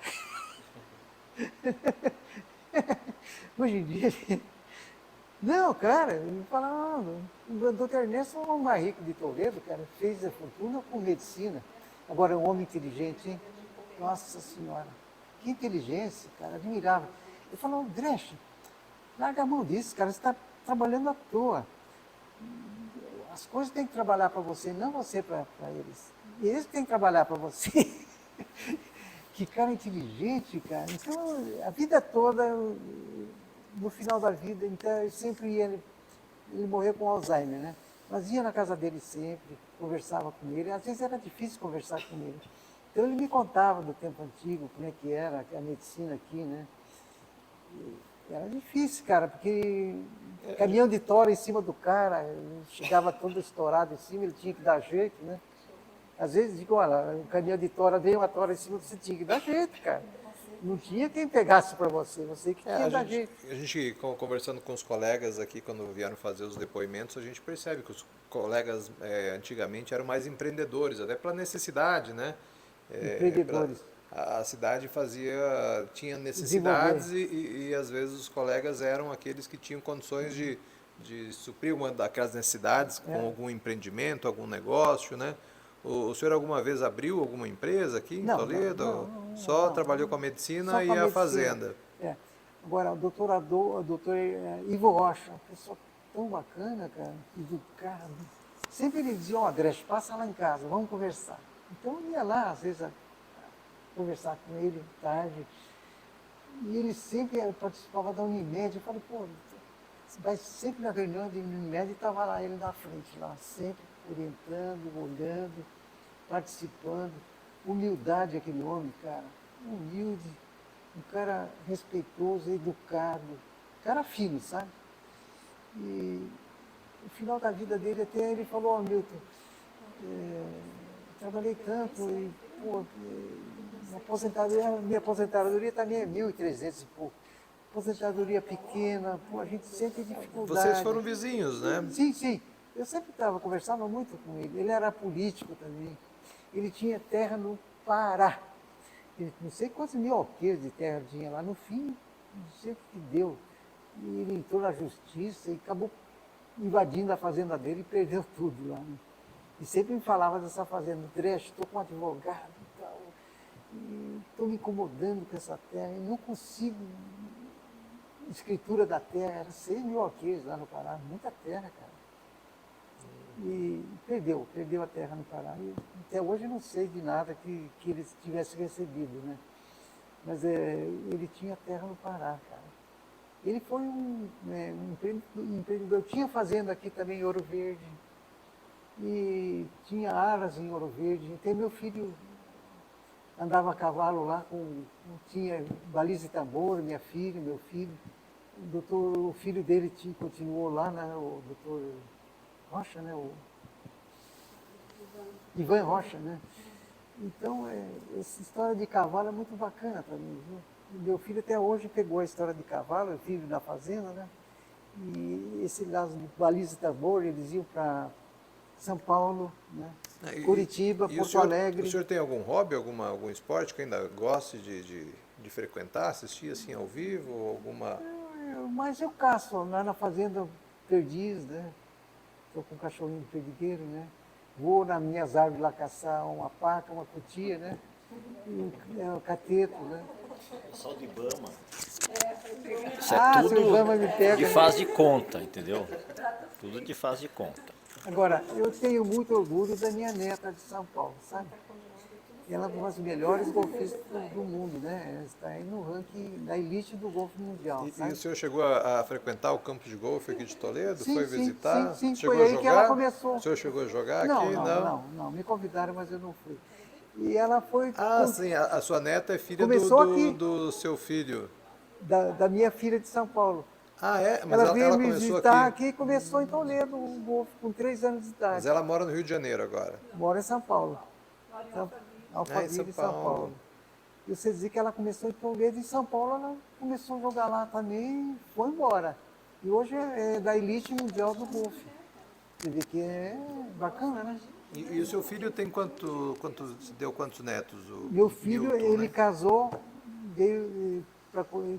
Hoje em dia, não, cara, ele falava, o doutor Ernesto é um mais rico de Toledo, cara, fez a fortuna com medicina. Agora, é um homem inteligente, hein? Nossa Senhora, que inteligência, cara, admirável. Ele falou, Dresch, larga a mão disso, cara, você está trabalhando à toa. As coisas têm que trabalhar para você, não você para eles. E eles têm que trabalhar para você. Que cara inteligente, cara. Então, a vida toda, no final da vida, então, eu sempre ia, ele morreu com Alzheimer, né? Mas ia na casa dele sempre, conversava com ele. Às vezes era difícil conversar com ele. Então ele me contava do tempo antigo, como é que era a medicina aqui, né? E era difícil, cara, porque caminhão de tora em cima do cara, chegava todo estourado em cima, ele tinha que dar jeito, né? Às vezes digo, olha, o caminhão de tora veio uma tora em cima, você tinha que dar jeito, cara. Não tinha quem pegasse para você que tinha que dar jeito. A gente, conversando com os colegas aqui, quando vieram fazer os depoimentos, a gente percebe que os colegas antigamente eram mais empreendedores, até pela necessidade, né? Empreendedores. A cidade tinha necessidades e às vezes os colegas eram aqueles que tinham condições de suprir uma daquelas necessidades com algum empreendimento, algum negócio, né? O senhor alguma vez abriu alguma empresa aqui em Toledo? Não, Só trabalhou com a medicina Só e com a a medicina. fazenda? É. Agora, o doutor Ivo Rocha, uma pessoa tão bacana, cara, educado. Sempre ele dizia, ó, Dresch, passa lá em casa, vamos conversar. Então eu ia lá, às vezes, conversar com ele tarde. E ele sempre participava da Unimed. Eu falei, pô, vai sempre na reunião de Unimed e estava lá ele na frente, lá, sempre orientando, olhando, participando. Humildade aquele homem, cara. Humilde, um cara respeitoso, educado, um cara fino, sabe? E no final da vida dele até ele falou, ó, Milton, trabalhei tanto e, pô, minha aposentadoria também é 1.300 e pouco. Aposentadoria pequena, pô, a gente sente dificuldade. Vocês foram vizinhos, né? Sim, sim. Eu sempre conversava muito com ele. Ele era político também. Ele tinha terra no Pará. Ele, não sei quantos mil alqueires de terra tinha lá. No fim, não sei o que deu. E ele entrou na justiça e acabou invadindo a fazenda dele e perdeu tudo lá. Né? E sempre me falava dessa fazenda. Dresch, estou com um advogado e tal. Estou me incomodando com essa terra. E não consigo... Escritura da terra, era 6 mil alqueires lá no Pará, muita terra, cara. E perdeu a terra no Pará. E até hoje eu não sei de nada que ele tivesse recebido, né? Mas ele tinha terra no Pará, cara. Ele foi um empreendedor. Eu tinha fazenda aqui também em Ouro Verde. E tinha aras em Ouro Verde. Até meu filho andava a cavalo lá, tinha baliza e tambor, minha filha, meu filho. O filho dele continuou lá, né, o doutor Rocha, né, o Ivan Rocha, né. Então, essa história de cavalo é muito bacana para mim, viu? Meu filho até hoje pegou a história de cavalo, vive na fazenda, né, e esse lado de baliza e tambor, eles iam para São Paulo, né, Curitiba, Porto Alegre. O senhor tem algum hobby, algum esporte que ainda goste de frequentar, assistir assim ao vivo? Mas eu caço lá na fazenda perdiz, né? Estou com um cachorrinho de perdigueiro, né? Vou nas minhas árvores lá caçar uma paca, uma cutia, né? Um cateto, né? Pessoal do Ibama. Isso é Ah, se o Ibama me tudo pega, de né? faz de conta, entendeu? Tudo de faz de conta. Agora, eu tenho muito orgulho da minha neta de São Paulo, sabe? Ela é uma das melhores golfistas do mundo, né? Ela está aí no ranking da elite do golfe mundial, E sabe? o senhor chegou a frequentar o campo de golfe aqui de Toledo? Sim, Foi sim, visitar? sim, sim, Chegou foi a aí que ela jogar? começou. O senhor chegou a jogar Não, aqui? não, me convidaram, mas eu não fui. E ela foi Ah, sim, a sua neta é filha Começou aqui. do seu filho. da minha filha de São Paulo. Ah, é? Mas Ela veio ela me começou visitar aqui. aqui e começou em Toledo o golfe com 3 anos de Mas idade. ela mora no Rio de Janeiro agora. Mora em São Paulo. Ah, em Alphaville, São Paulo. E você dizia que ela começou em Toledo, em São Paulo ela começou a jogar lá também e foi embora. E hoje é da elite mundial do golfe. Você vê que é bacana, né? E o seu filho tem deu quantos netos? O Meu filho, Milton, ele né? casou,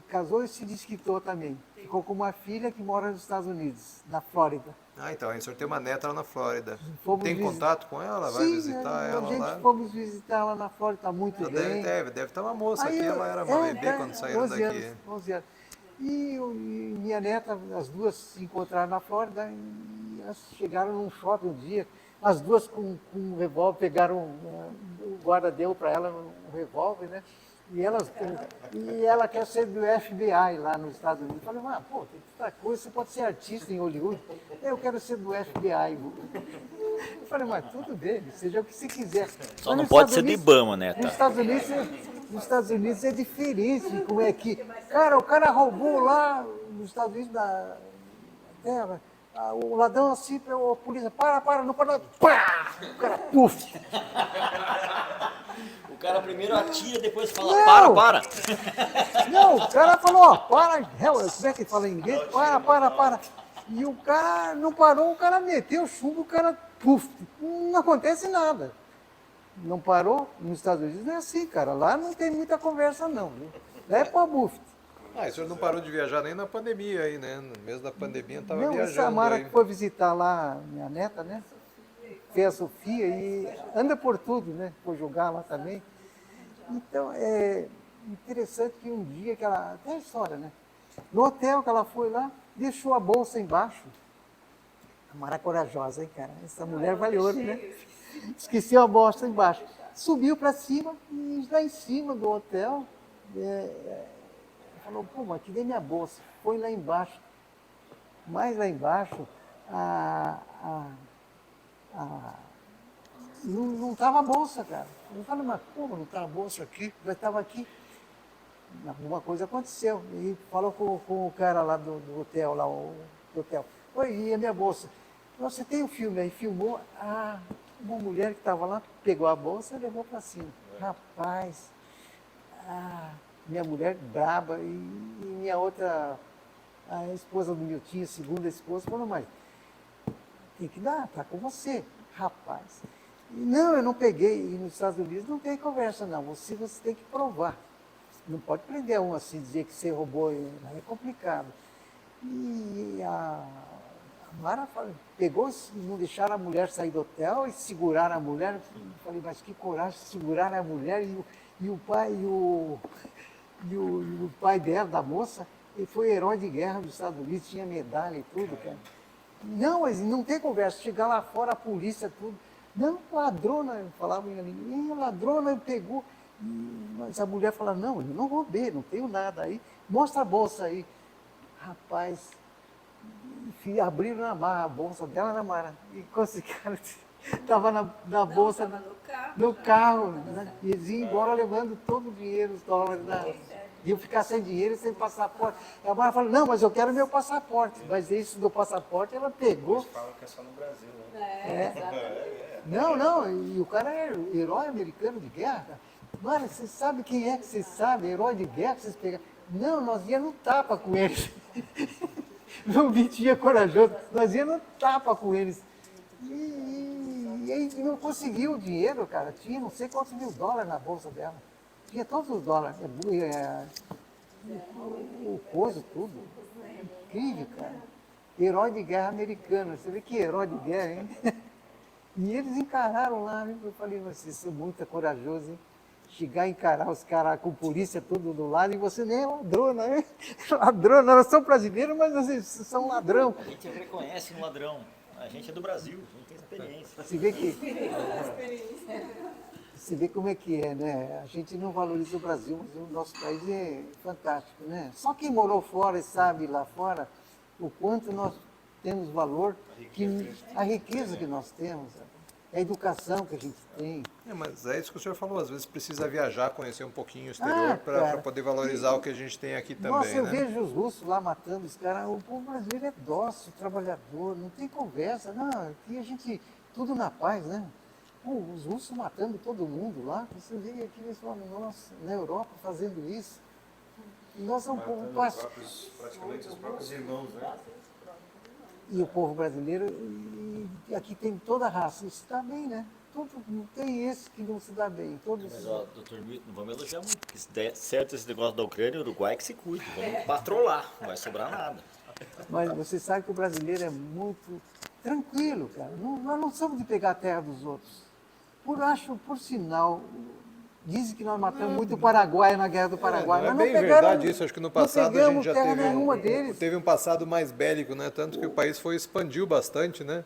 casou e se desquitou também. Ficou com uma filha que mora nos Estados Unidos, na Flórida. Ah, então, aí o senhor tem uma neta lá na Flórida. Fomos Tem visi- contato com ela? Vai Sim, visitar a ela gente lá? fomos visitar ela na Flórida, está muito Ela bem. deve estar uma moça Aí aqui, eu- ela era uma bebê é, quando saíram 11 daqui. anos, 11 anos. E minha neta, as duas se encontraram na Flórida e elas chegaram num shopping um dia. As duas com um revólver, pegaram, o guarda deu para ela um revólver, né? E ela quer ser do FBI lá nos Estados Unidos. Eu falei, mas pô, tem tanta coisa, você pode ser artista em Hollywood. Eu quero ser do FBI. Eu falei, mas tudo bem, seja o que você quiser. Só Mas não nos pode Estados ser do Unidos- Ibama, né, Nos tá? Estados Unidos é diferente como é que. Cara, o cara roubou lá nos Estados Unidos da terra. O ladrão assim, a polícia, para, não para, pá! O cara, puf! O cara primeiro atira, depois fala, Não! para. Não, o cara falou, ó, para, como é que fala em inglês? Para. E o cara não parou, o cara meteu o chumbo, o cara, puf, não acontece nada. Não parou? Nos Estados Unidos não é assim, cara. Lá não tem muita conversa, não. Viu? Lá é pra buff. Ah, e o senhor não parou de viajar nem na pandemia aí, né? No mês da pandemia estava Não, a viajando Samara aí. que foi visitar lá, minha neta, né? Fez a Sofia e anda por tudo, né? Foi jogar lá também. Então, é interessante que um dia que ela... Até a história, né? No hotel que ela foi lá, deixou a bolsa embaixo. A Mara corajosa, hein, cara? Essa mulher vale ouro, né? Esqueceu a bolsa embaixo. Subiu para cima e lá em cima do hotel, falou, pô, mas cadê minha bolsa? Foi lá embaixo. Mais lá embaixo, não estava a bolsa, cara. Eu falei, mas como não está a bolsa aqui? Já estava aqui. Alguma coisa aconteceu. E falou com o cara lá do hotel, do hotel. Oi, e a minha bolsa? Você tem um filme aí, filmou. Uma mulher que estava lá pegou a bolsa e levou para cima. Rapaz, minha mulher braba e minha outra, a esposa do Miltinho, a segunda esposa, falou, mas tem que dar, tá com você, rapaz. Não, eu não peguei. E nos Estados Unidos não tem conversa, não. Você tem que provar. Não pode prender um assim, dizer que você roubou, é complicado. E a Mara pegou, não deixaram a mulher sair do hotel e seguraram a mulher. Eu falei, mas que coragem, seguraram a mulher e o pai dela, da moça, ele foi herói de guerra dos Estados Unidos, tinha medalha e tudo, cara. Não, mas não tem conversa, chegar lá fora, a polícia, tudo. Não, ladrona, falava em língua, ladrona pegou. Mas a mulher fala, não, eu não roubei, não tenho nada aí. Mostra a bolsa aí. Rapaz, abriram na marra a bolsa dela na Mara. E conseguiram, estava na bolsa, no carro. Né? E eles iam embora levando todo o dinheiro, os dólares. Iam ficar sem dinheiro e sem passaporte. E a Mara falou, não, mas eu quero meu passaporte. Mas isso do passaporte ela pegou. Eles falam que é só no Brasil, né? Não, e o cara é herói americano de guerra. Cara. Mano, você sabe quem é que você sabe? Herói de guerra que vocês pegaram. Não, nós íamos no tapa com eles. Não tinha corajoso, nós íamos no tapa com eles. E aí não conseguiu o dinheiro, cara. Tinha não sei quantos mil dólares na bolsa dela. Tinha todos os dólares. O coisa, tudo. Incrível, cara. Herói de guerra americano. Você vê que herói de guerra, hein? E eles encararam lá, né? Eu falei, vocês são muito corajosos, hein? chegar e encarar os caras com polícia tudo do lado e você nem é ladrona, né? Ladrona, nós somos brasileiros, mas vocês são ladrão. A gente reconhece um ladrão. A gente é do Brasil, a gente tem experiência. Você vê como é que é, né? A gente não valoriza o Brasil, mas o nosso país é fantástico, né? Só quem morou fora e sabe lá fora o quanto nós temos valor, a riqueza que nós temos, a educação que a gente tem. Mas é isso que o senhor falou, às vezes precisa viajar, conhecer um pouquinho o exterior para cara. poder valorizar o que a gente tem aqui também, Nossa, eu né? vejo os russos lá matando os caras. O povo brasileiro é dócil, trabalhador, não tem conversa. Não, aqui a gente, tudo na paz, né? Pô, os russos matando todo mundo lá. Você vê aqui, eles falam, nossa, na Europa fazendo isso. E nós somos um povo Praticamente os próprios irmãos, né? E o povo brasileiro, e aqui tem toda a raça, isso está bem, né? Não tem esse que não se dá bem. Todos. Mas, ó, doutor Milton, não vamos elogiar muito, porque se der certo esse negócio da Ucrânia e Uruguai, que se cuide. Vamos patrolar, não vai sobrar nada. Mas você sabe que o brasileiro é muito tranquilo, cara. Nós não somos de pegar a terra dos outros. Por sinal, dizem que nós matamos muito o Paraguai na Guerra do Paraguai. Não é mas bem pegamos- verdade isso, acho que no passado não a pegamos gente já terra nenhuma deles. teve um passado mais bélico, né? Tanto que o país expandiu bastante, né?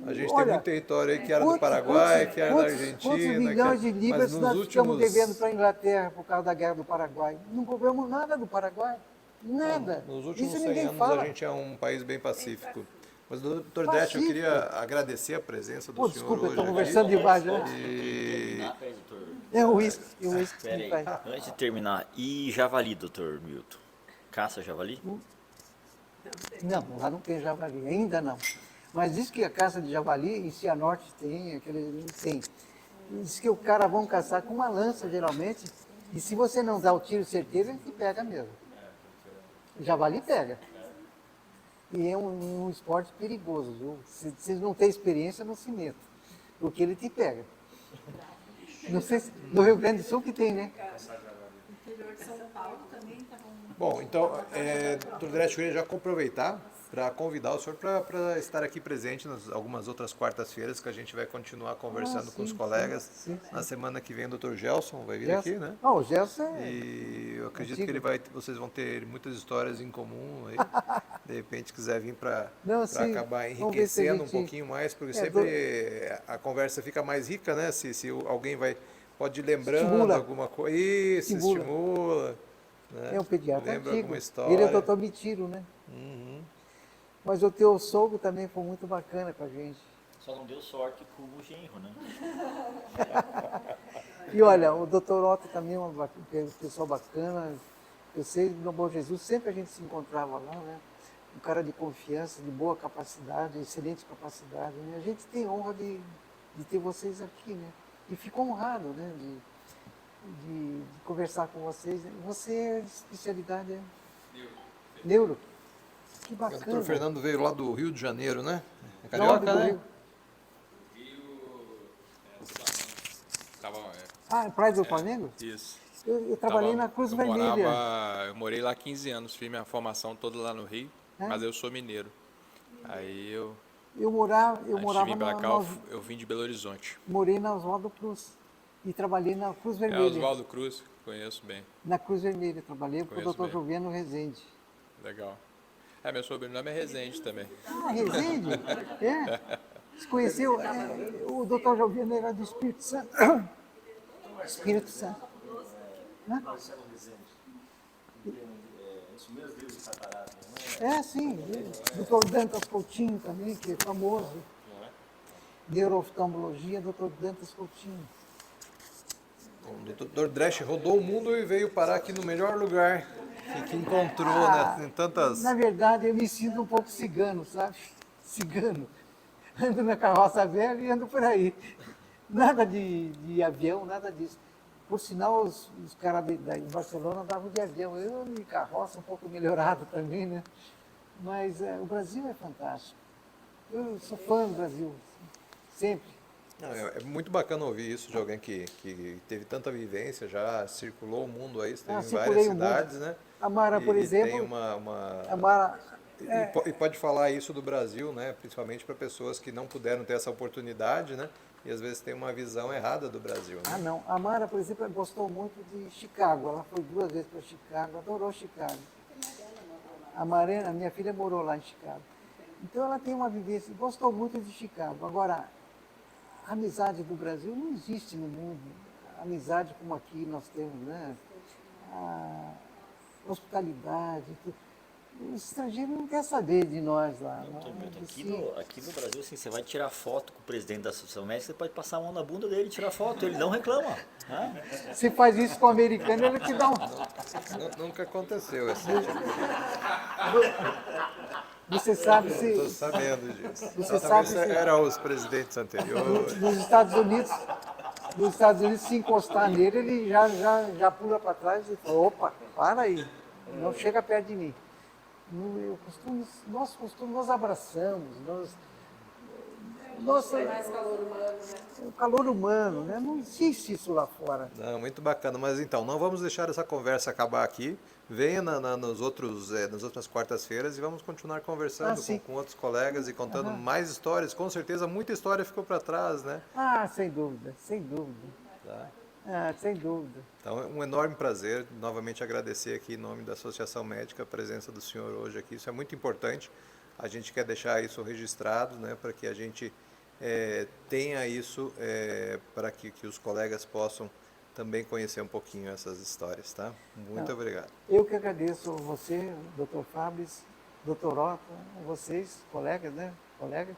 A gente tem Olha, muito território aí que era do Paraguai, que era da Argentina. Quantos milhões de libras mas nós nos ficamos últimos, devendo para a Inglaterra por causa da Guerra do Paraguai? Não cobramos nada do Paraguai. Nada. nos últimos Isso 100 ninguém anos fala. a gente é um país bem pacífico. Mas, doutor Dresch, eu queria agradecer a presença do Pô, senhor desculpa, eu hoje estou aqui. conversando demais, né? E Peraí, doutor. É o uísque que Pera me aí, faz. antes de terminar, e javali, doutor Milton? Caça javali? Não, lá não tem javali, ainda não. Mas diz que a caça de javali em Cianorte tem, tem. Diz que o cara vão caçar com uma lança, geralmente, e se você não dá o tiro certeiro, ele te pega mesmo. O javali pega. E é um esporte perigoso, viu? Se vocês não têm experiência, não se metam, porque ele te pega. Não sei se no Rio Grande do Sul que tem, né? No interior de São Paulo também estavam. Bom, então, doutor Dresch, eu queria já aproveitar para convidar o senhor para estar aqui presente nas algumas outras quartas-feiras, que a gente vai continuar conversando com os colegas. sim. Na semana que vem o doutor Gelson vai vir Gelson. aqui, né? Ah, o Gelson é... E eu acredito Antigo. que vocês vão ter muitas histórias em comum aí. De repente quiser vir para Não, sim. acabar Vamos ver se a enriquecendo um gente- pouquinho mais, porque É, sempre a conversa fica mais rica, né? Se alguém pode ir lembrando Estimula. alguma coisa. Isso, estimula. Né? É um pediatra Lembra antigo. alguma história. Ele é o doutor Mitiro, né? Uhum. Mas o teu sogro também foi muito bacana com a gente. Só não deu sorte com o genro, né? E olha, o doutor Otto também é uma pessoa bacana. Eu sei, no Bom Jesus, sempre a gente se encontrava lá, né? Um cara de confiança, de boa capacidade, excelente capacidade. Né? A gente tem honra de ter vocês aqui, né? E fico honrado, né? De conversar com vocês. Você, a especialidade é neuro. Que O bacana. doutor Fernando veio lá do Rio de Janeiro, né? É Da onde carioca, do né? Rio? Tava, Ah, Praia do Flamengo? isso. Eu trabalhei na Cruz Vermelha. Eu morei lá 15 anos, fiz minha formação toda lá no Rio, mas eu sou mineiro. Aí eu Eu antes de morava vir pra na, cá, eu vim de Belo Horizonte. morei na Oswaldo Cruz e trabalhei na Cruz É Vermelha. Oswaldo Cruz, conheço bem, Na Cruz Vermelha trabalhei com o Conheço Dr. bem. Joviano Rezende. legal. Meu sobrenome é Rezende também. Ah, Rezende? É? Você conheceu? O Dr. Joviano era do Espírito Santo. Espírito Santo. Hã? Isso mesmo, Deus está parado, É, sim. Dr. Dantas Coutinho também, que é famoso. Neurooftalmologia, Dr. Dantas Coutinho. O doutor Dresch rodou o mundo e veio parar aqui no melhor lugar que encontrou, né? Em tantas... Na verdade, eu me sinto um pouco cigano, sabe? Cigano. Ando na carroça velha e ando por aí. Nada de avião, nada disso. Por sinal, os caras de Barcelona andavam de avião. Eu de carroça um pouco melhorado também, né? Mas o Brasil é fantástico. Eu sou fã do Brasil, sempre. Não, é muito bacana ouvir isso de alguém que teve tanta vivência, já circulou o mundo aí, esteve em circulei várias o mundo. cidades, né? A Mara, por E exemplo, tem uma a Mara E pode falar isso do Brasil, né? Principalmente para pessoas que não puderam ter essa oportunidade, né? E às vezes tem uma visão errada do Brasil, né? Ah, não. A Mara, por exemplo, gostou muito de Chicago. Ela foi 2 vezes para Chicago, adorou Chicago. A Mariana, minha filha, morou lá em Chicago. Então ela tem uma vivência, gostou muito de Chicago. Agora, a amizade do Brasil não existe no mundo. A amizade como aqui nós temos, né? A hospitalidade. O estrangeiro não quer saber de nós lá. Aqui no Brasil, assim, você vai tirar foto com o presidente da Associação Médica, você pode passar a mão na bunda dele e tirar foto, ele não reclama. Né? Se faz isso com o americano, ele te dá um. Nunca aconteceu assim. Você sabe se. Estou sabendo disso. Você Talvez sabe se- eram os presidentes anteriores. Nos Estados Unidos, se encostar nele, ele já pula para trás e fala, opa, para aí, não chega perto de mim. Nós abraçamos, o calor humano, né? Não existe isso lá fora. Não, muito bacana. Mas então, não vamos deixar essa conversa acabar aqui. Venha nas outras quartas-feiras e vamos continuar conversando sim. com outros colegas e contando mais histórias. Com certeza, muita história ficou para trás, né? Ah, sem dúvida, sem dúvida. Tá? Ah, sem dúvida. Então, é um enorme prazer novamente agradecer aqui em nome da Associação Médica a presença do senhor hoje aqui. Isso é muito importante. A gente quer deixar isso registrado, né, para que a gente tenha isso para que os colegas possam também conhecer um pouquinho essas histórias, tá? Muito obrigado. Eu que agradeço você, Dr. Fábio, Dr. Otto, vocês, colegas, né? Colega,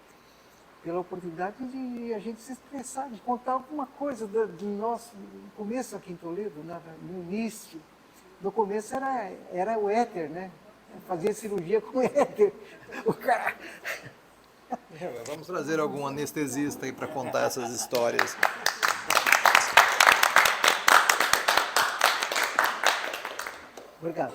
pela oportunidade de a gente se expressar, de contar alguma coisa do nosso começo aqui em Toledo, né? No início. No começo era o éter, né? Fazia cirurgia com éter. O cara... Vamos trazer algum anestesista aí para contar essas histórias. Obrigado.